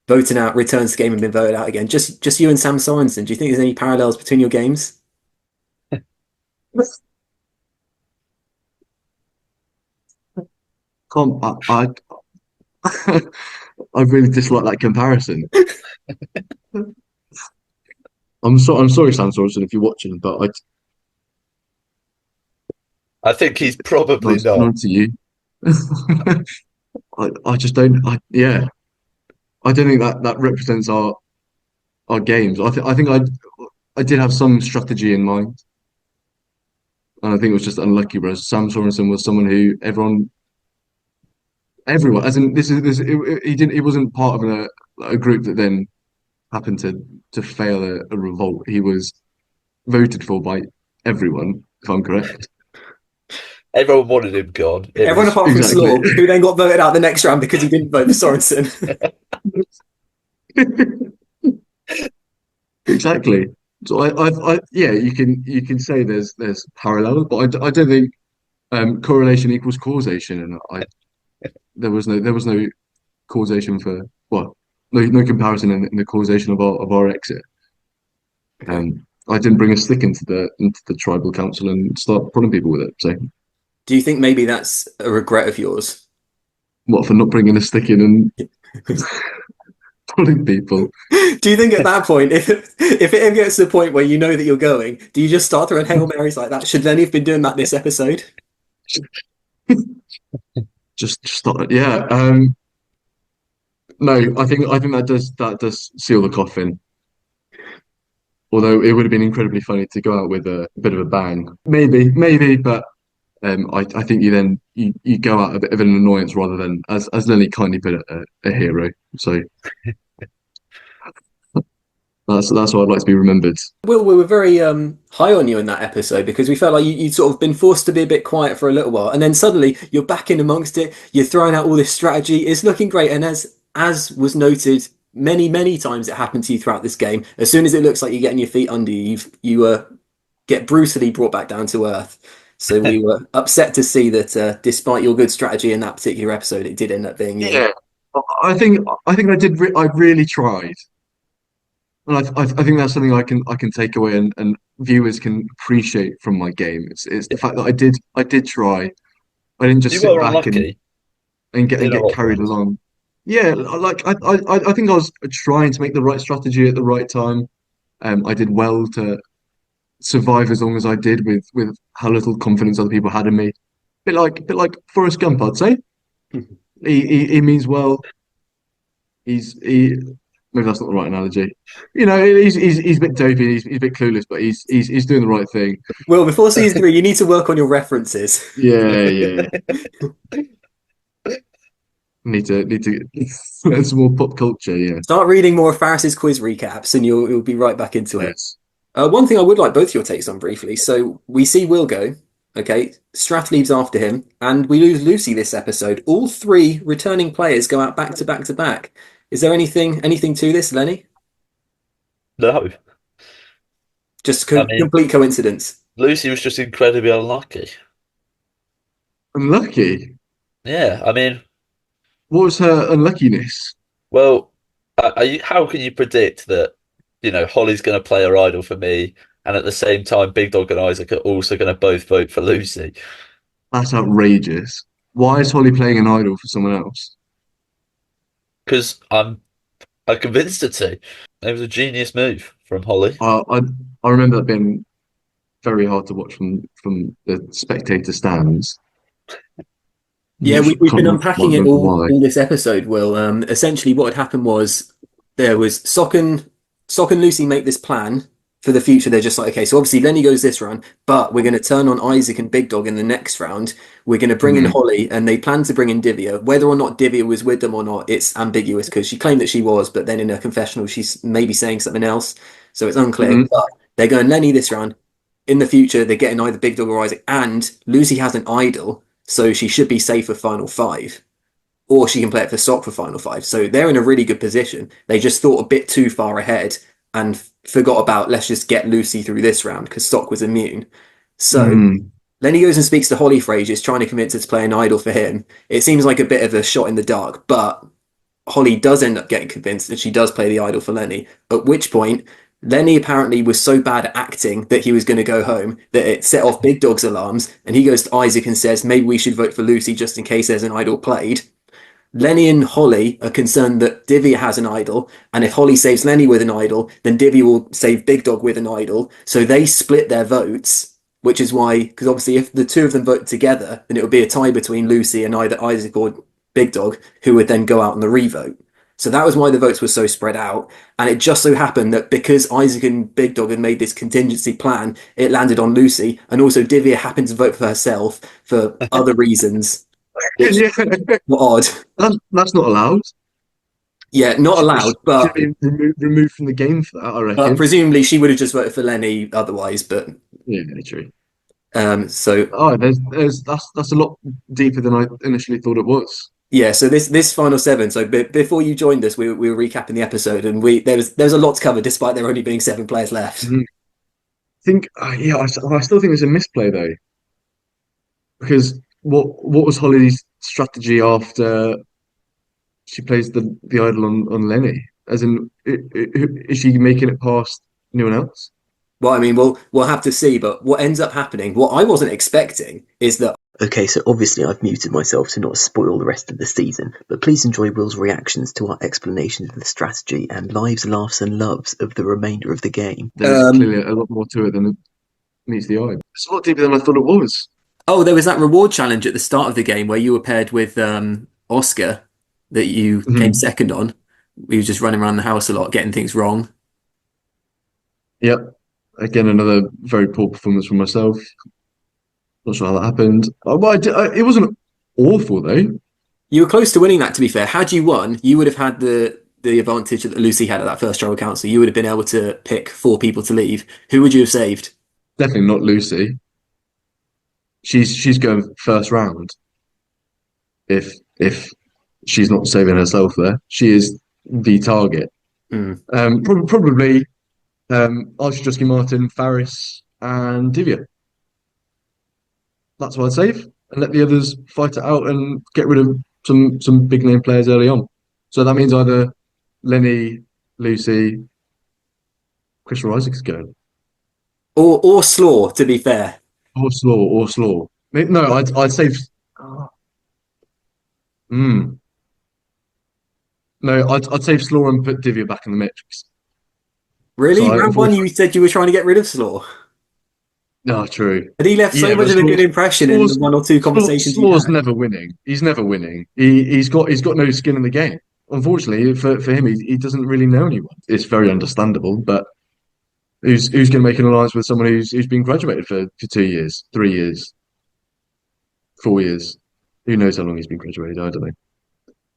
[SPEAKER 1] voted out, returns to the game and been voted out again. Just you and Sam Sorensen. Do you think there's any parallels between your games?
[SPEAKER 2] Can't I really dislike that comparison. I'm sorry, Sam Sorensen, if you're watching, but
[SPEAKER 3] I think he's probably not.
[SPEAKER 2] not to you. I just don't. Yeah, I don't think that represents our games. I think I did have some strategy in mind, and I think it was just unlucky. Whereas Sam Sorensen was someone who everyone, as in he didn't, he wasn't part of a group that then happened to fail a revolt. He was voted for by everyone, if I'm correct.
[SPEAKER 3] Everyone wanted him gone. It
[SPEAKER 1] Everyone
[SPEAKER 3] was
[SPEAKER 1] apart from
[SPEAKER 2] Exactly.
[SPEAKER 1] Slaw, who then got voted out the next round because he didn't vote for Sorensen.
[SPEAKER 2] Exactly. So yeah, you can say there's parallels, but I don't think correlation equals causation, and there was no causation for well, no comparison in the causation of our exit.
[SPEAKER 1] Okay.
[SPEAKER 2] I didn't bring a stick into the tribal council and start prodding people with it. So
[SPEAKER 1] Do you think maybe that's a regret of yours?
[SPEAKER 2] what for not bringing a stick in and prodding people?
[SPEAKER 1] Do you think at that point, if it ever gets to the point where you know that you're going, do you just start throwing Hail Marys like that? Should Lenny have been doing that this episode?
[SPEAKER 2] Just start. Yeah. No, I think that does seal the coffin. Although it would have been incredibly funny to go out with a bit of a bang. Maybe, but I think you go out a bit of an annoyance rather than as Lenny kindly put it, a hero. So that's what I'd like to be remembered.
[SPEAKER 1] Will, we were very high on you in that episode because we felt like you'd sort of been forced to be a bit quiet for a little while, and then suddenly you're back in amongst it. You're throwing out all this strategy. It's looking great, and as was noted many times, it happened to you throughout this game. As soon as it looks like you're getting your feet under you, you get brutally brought back down to earth. So we were upset to see that despite your good strategy in that particular episode, it did end up being you.
[SPEAKER 2] Yeah, I think I really tried. And I think that's something I can take away and viewers can appreciate from my game. It's the fact that I did try. I didn't just
[SPEAKER 3] You
[SPEAKER 2] sit
[SPEAKER 3] were
[SPEAKER 2] back
[SPEAKER 3] unlucky
[SPEAKER 2] and get
[SPEAKER 3] in a lot of
[SPEAKER 2] carried
[SPEAKER 3] ways.
[SPEAKER 2] along. Yeah, like I think I was trying to make the right strategy at the right time. I did well to survive as long as I did with how little confidence other people had in me. Bit like Forrest Gump, I'd say. He means well. He maybe that's not the right analogy. He's a bit dopey. He's a bit clueless, but he's doing the right thing.
[SPEAKER 1] Well, before season three, you need to work on your references.
[SPEAKER 2] Yeah, yeah. Need to learn some more pop culture. Yeah.
[SPEAKER 1] Start reading more of Faris's quiz recaps, and you'll be right back into it.
[SPEAKER 2] Yes.
[SPEAKER 1] One thing I would like both your takes on briefly. So we see Will go. Okay, Strath leaves after him, and we lose Lucy this episode. All three returning players go out back to back to back. Is there anything to this, Lenny?
[SPEAKER 3] No,
[SPEAKER 1] Just
[SPEAKER 3] I mean
[SPEAKER 1] complete coincidence.
[SPEAKER 3] Lucy was just incredibly unlucky.
[SPEAKER 2] Unlucky.
[SPEAKER 3] Yeah, I mean,
[SPEAKER 2] What was her unluckiness?
[SPEAKER 3] well, how can you predict that? Holly's going to play her idol for me, and at the same time, Big Dog and Isaac are also going to both vote for Lucy
[SPEAKER 2] That's outrageous. Why is Holly playing an idol for someone else?
[SPEAKER 3] because I convinced her to. It was a genius move from Holly.
[SPEAKER 2] I remember that being very hard to watch from the spectator stands.
[SPEAKER 1] Yeah,
[SPEAKER 2] Not sure,
[SPEAKER 1] we've
[SPEAKER 2] can't
[SPEAKER 1] been
[SPEAKER 2] quite
[SPEAKER 1] unpacking it
[SPEAKER 2] remember why.
[SPEAKER 1] all this episode, Will. Essentially, what had happened was there was Sock and Lucy make this plan for the future. They're just like, okay, so obviously Lenny goes this round, but we're going to turn on Isaac and Big Dog in the next round. We're going to bring in
[SPEAKER 2] Mhm.
[SPEAKER 1] Holly, and they plan to bring in Divya. Whether or not Divya was with them or not, it's ambiguous because she claimed that she was, but then in her confessional, she's maybe saying something else. So it's unclear.
[SPEAKER 2] Mhm.
[SPEAKER 1] But they're going Lenny this round. In the future, they're getting either Big Dog or Isaac, and Lucy has an idol, so she should be safe for final five, or she can play it for Sock for final five. So they're in a really good position. They just thought a bit too far ahead and forgot about let's just get Lucy through this round because Sock was immune. So
[SPEAKER 2] Mhm.
[SPEAKER 1] then he goes and speaks to Holly Frazier, trying to convince her to play an idol for him. It seems like a bit of a shot in the dark, but Holly does end up getting convinced that she does play the idol for Lenny. At which point, Lenny apparently was so bad at acting that he was going to go home that it set off Big Dog's alarms. And he goes to Isaac and says, maybe we should vote for Lucy just in case there's an idol played. Lenny and Holly are concerned that Divya has an idol, and if Holly saves Lenny with an idol, then Divya will save Big Dog with an idol. So they split their votes, which is why, because obviously if the two of them vote together, then it would be a tie between Lucy and either Isaac or Big Dog, who would then go out on the revote. So that was why the votes were so spread out. And it just so happened that because Isaac and Big Dog had made this contingency plan, it landed on Lucy. And also Divya happened to vote for herself for other reasons, which
[SPEAKER 2] Yeah,
[SPEAKER 1] were odd.
[SPEAKER 2] that's not allowed.
[SPEAKER 1] Yeah, not allowed,
[SPEAKER 2] Should be removed from the game for that, I
[SPEAKER 1] but
[SPEAKER 2] reckon.
[SPEAKER 1] presumably she would have just voted for Lenny otherwise. But
[SPEAKER 2] Yeah, true.
[SPEAKER 1] so
[SPEAKER 2] Oh, there's that's a lot deeper than I initially thought it was.
[SPEAKER 1] yeah, so this final seven. So before you joined us, we were recapping the episode, and we there was a lot to cover, despite there only being seven players left.
[SPEAKER 2] Mhm. Yeah, I still think it's a misplay though, because what was Holly's strategy after she plays the idol on Lenny? As in, is she making it past anyone else?
[SPEAKER 1] Well, I mean, we'll have to see. But what ends up happening, what I wasn't expecting, is that
[SPEAKER 4] Okay, so obviously I've muted myself to not spoil the rest of the season, but please enjoy Will's reactions to our explanations of the strategy and lives, laughs, and loves of the remainder of the game.
[SPEAKER 2] There's clearly a lot more to it than meets the eye. It's a lot deeper than I thought it was.
[SPEAKER 1] oh, there was that reward challenge at the start of the game where you were paired with Oscar that you came
[SPEAKER 2] Mhm.
[SPEAKER 1] second on. We were just running around the house a lot, getting things wrong.
[SPEAKER 2] Yep. Again, another very poor performance from myself. Not sure how that happened. It wasn't awful though.
[SPEAKER 1] You were close to winning that, to be fair. Had you won, you would have had the advantage that Lucy had at that first tribal council. You would have been able to pick four people to leave. Who would you have saved?
[SPEAKER 2] Definitely not Lucy. She's going first round. If she's not saving herself there, she is the target.
[SPEAKER 1] Mm.
[SPEAKER 2] Probably Archie Martin, Faris, and Divya. That's what I'd save, and let the others fight it out and get rid of some big name players early on. So that means either Lenny, Lucy, Crystal Isaac's going.
[SPEAKER 1] Or Slaw, to be fair.
[SPEAKER 2] Or Slaw. No, I'd say. Hmm. No, I'd save Slaw and put Divya back in the mix. So
[SPEAKER 1] Really?
[SPEAKER 2] I
[SPEAKER 1] Round one, you
[SPEAKER 2] unfortunately,
[SPEAKER 1] said you were trying to get rid of Slaw.
[SPEAKER 2] no, true.
[SPEAKER 1] And he left so
[SPEAKER 2] Yeah,
[SPEAKER 1] much
[SPEAKER 2] but
[SPEAKER 1] of a good impression in the one or two conversations you
[SPEAKER 2] Slaw's
[SPEAKER 1] had.
[SPEAKER 2] never winning. He's never winning. He's got no skin in the game. Unfortunately, for him, he doesn't really know anyone. It's very understandable, but who's going to make an alliance with someone who's been graduated for 2 years, 3 years, 4 years? Who knows how long he's been graduated? I don't know.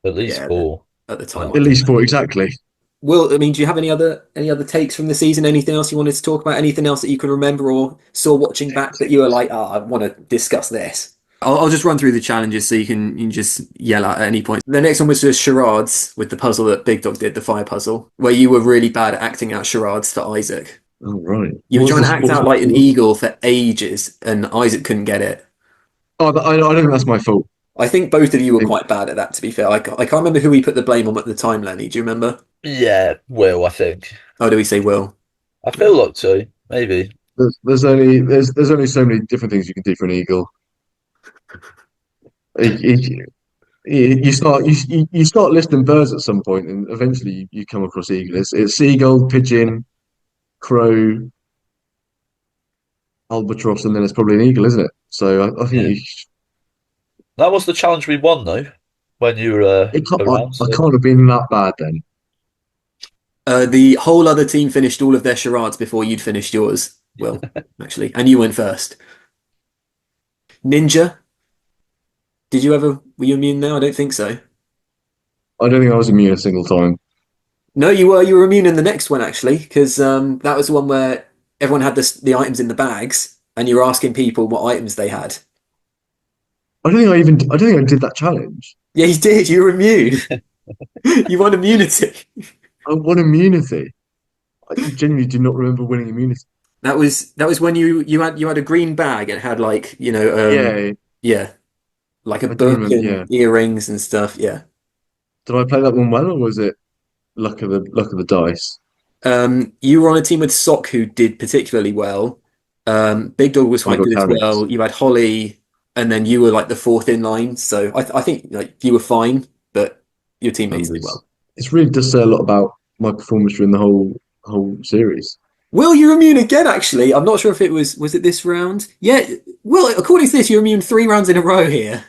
[SPEAKER 3] At least
[SPEAKER 1] Yeah,
[SPEAKER 3] four.
[SPEAKER 1] at the time,
[SPEAKER 3] Yeah.
[SPEAKER 1] I
[SPEAKER 2] At
[SPEAKER 1] think.
[SPEAKER 2] least four, exactly.
[SPEAKER 1] Will, I mean, do you have any other takes from the season? Anything else you wanted to talk about? Anything else that you can remember or saw watching back that you were like, I want to discuss this? I'll just run through the challenges so you can just yell out at any point. The next one was just charades with the puzzle that Big Dog did, the fire puzzle, where you were really bad at acting out charades for Isaac.
[SPEAKER 2] Oh, right.
[SPEAKER 1] You were trying to act
[SPEAKER 2] What was
[SPEAKER 1] out
[SPEAKER 2] the
[SPEAKER 1] like an
[SPEAKER 2] score?
[SPEAKER 1] eagle for ages, and Isaac couldn't get it.
[SPEAKER 2] Oh, I don't think that's my fault.
[SPEAKER 1] I think both of you were
[SPEAKER 2] I think,
[SPEAKER 1] quite bad at that, to be fair. I can't remember who we put the blame on at the time, Lenny. Do you remember?
[SPEAKER 3] Yeah, Will, I think.
[SPEAKER 1] Oh, do we say Will?
[SPEAKER 3] I feel like so, maybe.
[SPEAKER 2] there's only so many different things you can do for an eagle. You, you start listing birds at some point, and eventually you come across eagle. It's seagull, pigeon, crow, albatross, and then it's probably an eagle, isn't it? So I think
[SPEAKER 3] Yeah. That was the challenge we won though, when you were around,
[SPEAKER 2] I
[SPEAKER 3] so
[SPEAKER 2] can't have been that bad then.
[SPEAKER 1] The whole other team finished all of their charades before you'd finished yours, Will, actually. And you went first. Ninja, were you immune now? I don't think so.
[SPEAKER 2] I don't think I was immune a single time.
[SPEAKER 1] No, you were immune in the next one, actually, because that was the one where everyone had the items in the bags, and you were asking people what items they had.
[SPEAKER 2] I don't think I did that challenge.
[SPEAKER 1] Yeah, you did. You were immune. You won immunity.
[SPEAKER 2] I won immunity. I genuinely do not remember winning immunity.
[SPEAKER 1] That was when you had a green bag and it had like
[SPEAKER 2] Yeah,
[SPEAKER 1] yeah, like a
[SPEAKER 2] I do
[SPEAKER 1] book
[SPEAKER 2] remember.
[SPEAKER 1] and
[SPEAKER 2] Yeah,
[SPEAKER 1] earrings and stuff. Yeah.
[SPEAKER 2] did I play that one well, or was it luck of the dice?
[SPEAKER 1] You were on a team with Sock who did particularly well. Big Dog was
[SPEAKER 2] I
[SPEAKER 1] quite
[SPEAKER 2] got
[SPEAKER 1] good as
[SPEAKER 2] carried.
[SPEAKER 1] well. You had Holly, and then you were like the fourth in line. So I think like you were fine, but your teammates
[SPEAKER 2] And
[SPEAKER 1] did well.
[SPEAKER 2] it's really does say a lot about my performance during the whole series.
[SPEAKER 1] Will, you're immune again, actually. I'm not sure if was it this round? Yeah. Well, according to this, you're immune 3 rounds in a row here.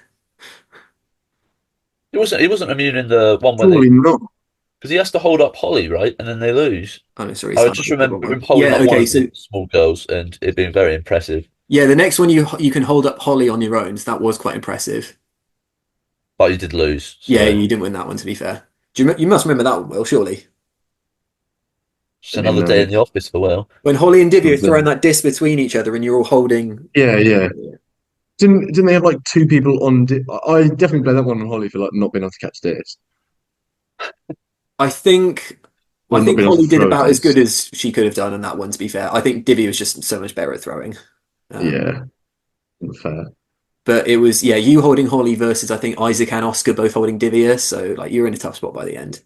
[SPEAKER 3] he wasn't immune in the one where they
[SPEAKER 2] Surely not.
[SPEAKER 3] because he has to hold up Holly, right? And then they lose.
[SPEAKER 1] Oh, sorry,
[SPEAKER 3] I
[SPEAKER 1] it's
[SPEAKER 3] just
[SPEAKER 1] the wrong
[SPEAKER 3] remember
[SPEAKER 1] one.
[SPEAKER 3] him holding
[SPEAKER 1] Yeah,
[SPEAKER 3] up one
[SPEAKER 1] okay,
[SPEAKER 3] of
[SPEAKER 1] so
[SPEAKER 3] the small girls and it being very impressive.
[SPEAKER 1] yeah, the next one you can hold up Holly on your own, so that was quite impressive.
[SPEAKER 3] But you did lose,
[SPEAKER 1] Yeah,
[SPEAKER 3] so
[SPEAKER 1] you didn't win that one, to be fair. You must remember that one, Will, surely.
[SPEAKER 3] just
[SPEAKER 2] I mean,
[SPEAKER 3] another day in the office for Will.
[SPEAKER 1] When Holly and Divya are
[SPEAKER 2] the-
[SPEAKER 1] throwing that disc between each other and you're all holding.
[SPEAKER 2] yeah. Didn't they have like two people on? I definitely played that one on Holly for like not being able to catch this
[SPEAKER 1] I think I
[SPEAKER 2] or not
[SPEAKER 1] think
[SPEAKER 2] being able to
[SPEAKER 1] Holly did
[SPEAKER 2] throw
[SPEAKER 1] about as
[SPEAKER 2] this.
[SPEAKER 1] good as she could have done on that one, to be fair. I think Divya was just so much better at throwing.
[SPEAKER 2] Yeah, fair.
[SPEAKER 1] But it was, yeah, you holding Holly versus I think Isaac and Oscar both holding Divya, so like you're in a tough spot by the end.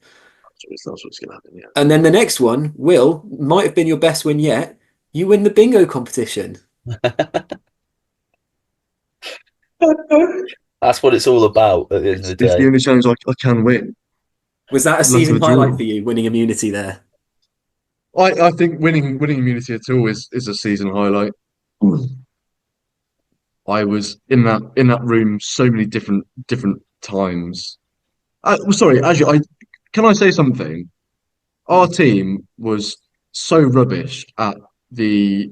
[SPEAKER 2] That's what's gonna happen. Yeah.
[SPEAKER 1] And then the next one, Will, might have been your best win yet. You win the bingo competition.
[SPEAKER 3] That's what it's all about at the end of the
[SPEAKER 2] It's the
[SPEAKER 3] day.
[SPEAKER 2] only challenge I can win.
[SPEAKER 1] Was that a
[SPEAKER 2] Luck of
[SPEAKER 1] season
[SPEAKER 2] the
[SPEAKER 1] highlight
[SPEAKER 2] draw.
[SPEAKER 1] for you, winning immunity there?
[SPEAKER 2] I think winning immunity at all is a season highlight. I was in that room so many different times. Well, sorry, actually, I can I say something? Our team was so rubbish at the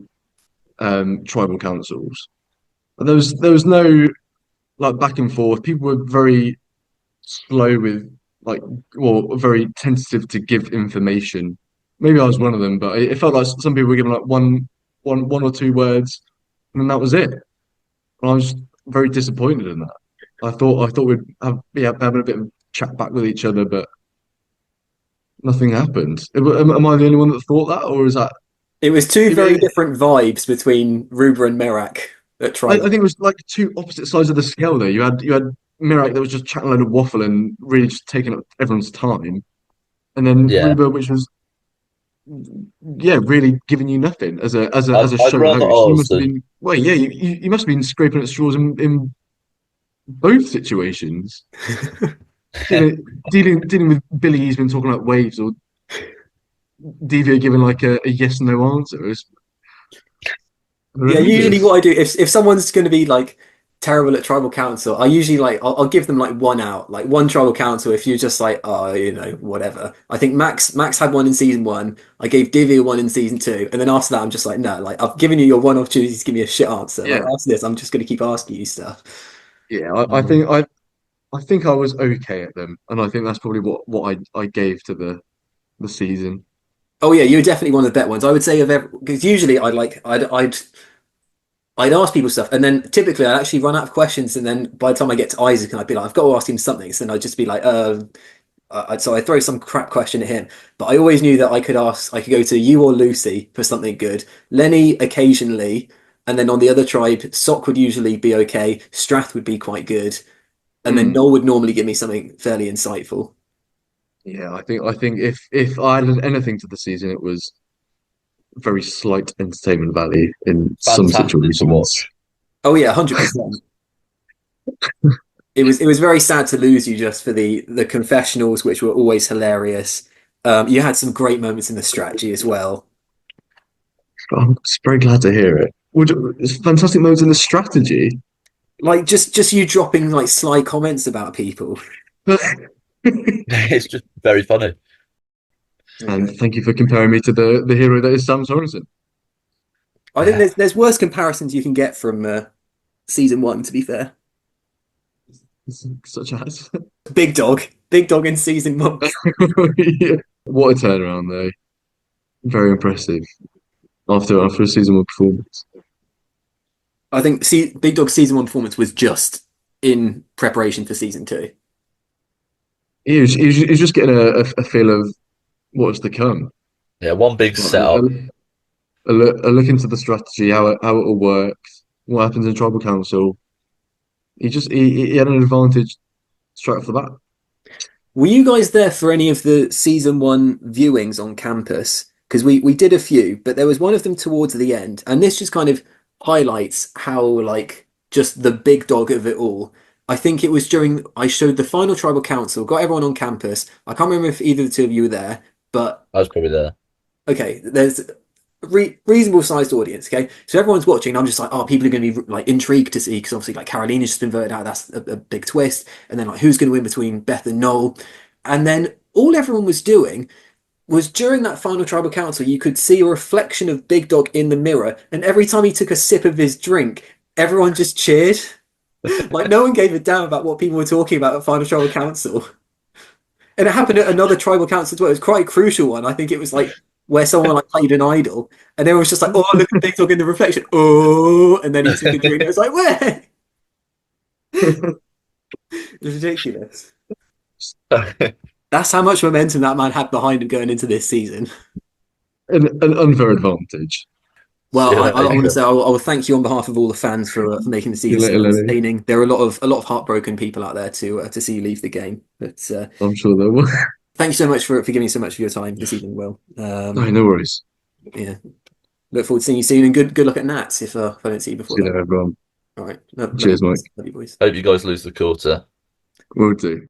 [SPEAKER 2] tribal councils. There was no like back and forth. People were very slow with like, well, very tentative to give information. Maybe I was one of them, but it felt like some people were given like one or two words, and then that was it. And I was very disappointed in that. I thought we'd having a bit of chat back with each other, but nothing happened. Am I the only one that thought that, or is that?
[SPEAKER 1] It was two very
[SPEAKER 2] I
[SPEAKER 1] different vibes between Rubah and Merak at
[SPEAKER 2] think
[SPEAKER 1] Tribal.
[SPEAKER 2] it was like two opposite sides of the scale there. You had Mirak that was just chatting a load of waffle and really just taking up everyone's time, and then
[SPEAKER 3] Yeah.
[SPEAKER 2] Rubah, which was yeah, really giving you nothing as a
[SPEAKER 3] I'd
[SPEAKER 2] show
[SPEAKER 3] rather
[SPEAKER 2] host. You
[SPEAKER 3] ours
[SPEAKER 2] must have
[SPEAKER 3] than
[SPEAKER 2] been well, yeah, you must have been scraping at straws in both situations. Dealing with Billy Eastman talking about waves or Devia giving like a yes no answer is
[SPEAKER 1] Yeah, usually
[SPEAKER 2] horrendous.
[SPEAKER 1] what I do if someone's going to be like terrible at tribal council, I usually like I'll give them like one out, like one tribal council. If you're just like, oh, whatever. I think Max had one in season one. I gave Divya one in season two, and then after that, I'm just like, no, like I've given you your one opportunity to give me a shit answer. Like
[SPEAKER 2] Yeah,
[SPEAKER 1] after this, I'm just going to keep asking you stuff.
[SPEAKER 2] yeah.
[SPEAKER 1] Um,
[SPEAKER 2] I think I was okay at them, and I think that's probably what I gave to the season.
[SPEAKER 1] oh yeah, you were definitely one of the better ones. I would say of every because usually I'd ask people stuff, and then typically I'd actually run out of questions, and then by the time I get to Isaac, and I'd be like, I've got to ask him something. So then I'd just be like, so I throw some crap question at him, but I always knew that I could go to you or Lucy for something good. Lenny occasionally, and then on the other tribe, Sock would usually be okay. Strath would be quite good, and then
[SPEAKER 2] Mm.
[SPEAKER 1] Noel would normally give me something fairly insightful.
[SPEAKER 2] Yeah, I think if I added anything to the season, it was very slight entertainment value in some
[SPEAKER 3] fantastic to
[SPEAKER 2] situations.
[SPEAKER 3] watch.
[SPEAKER 1] Oh yeah, 100%. It was very sad to lose you just for the confessionals, which were always hilarious. You had some great moments in the strategy as well.
[SPEAKER 2] I'm just very glad to hear it. It's fantastic moments in the strategy.
[SPEAKER 1] Like just you dropping like sly comments about people.
[SPEAKER 3] It's just very funny.
[SPEAKER 2] And
[SPEAKER 1] Okay.
[SPEAKER 2] thank you for comparing me to the hero that is Sam Sorensen.
[SPEAKER 1] I think there's worse comparisons you can get from season one. To be fair,
[SPEAKER 2] Such as
[SPEAKER 1] Big Dog in season one.
[SPEAKER 2] yeah. What a turnaround though. Very impressive after a season one performance.
[SPEAKER 1] I think Big Dog's season one performance was just in preparation for season two.
[SPEAKER 2] He was just getting a feel of what's to come.
[SPEAKER 3] Yeah, one big
[SPEAKER 2] Like, a,
[SPEAKER 3] setup.
[SPEAKER 2] a look into the strategy, how it will work, what happens in tribal council. He had an advantage straight off the bat.
[SPEAKER 1] Were you guys there for any of the season one viewings on campus? Because we did a few, but there was one of them towards the end, and this just kind of highlights how like just the big dog of it all. I think it was during I showed the final tribal council, got everyone on campus. I can't remember if either of the two of you were there, but
[SPEAKER 3] I was probably there.
[SPEAKER 1] okay, there's a reasonable sized audience. Okay, so everyone's watching. And I'm just like, oh, people are going to be like intrigued to see because obviously like Carolina's just been voted out. That's a big twist. And then like who's going to win between Beth and Noel? And then all everyone was doing was during that final tribal council, you could see a reflection of Big Dog in the mirror, and every time he took a sip of his drink, everyone just cheered. Like no one gave a damn about what people were talking about at final tribal council. And it happened at another tribal council as well. It was quite a crucial one. I think it was like where someone like played an idol, and everyone was just like, "Oh, look at Big Dog in the reflection." Oh, and then he took a drink. It was like, "Where?" It was ridiculous. That's how much momentum that man had behind him going into this season.
[SPEAKER 2] An unfair advantage.
[SPEAKER 1] Well,
[SPEAKER 3] See you
[SPEAKER 1] I want to
[SPEAKER 3] later.
[SPEAKER 1] say I will thank you on behalf of all the fans for making the
[SPEAKER 2] See you
[SPEAKER 1] season
[SPEAKER 2] later,
[SPEAKER 1] so
[SPEAKER 2] Lenny.
[SPEAKER 1] entertaining. There are a lot of heartbroken people out there to see you leave the game. But
[SPEAKER 2] I'm sure there will.
[SPEAKER 1] thank you so much for giving me so much of your time this evening, Will.
[SPEAKER 2] No, no worries.
[SPEAKER 1] Yeah, look forward to seeing you soon, and good luck at Nats if I don't see you before
[SPEAKER 2] See you
[SPEAKER 1] then.
[SPEAKER 2] later, everyone.
[SPEAKER 1] All right, love you
[SPEAKER 2] Cheers, Mike.
[SPEAKER 1] boys. Love you boys.
[SPEAKER 3] Hope you guys lose the quarter.
[SPEAKER 2] Will do.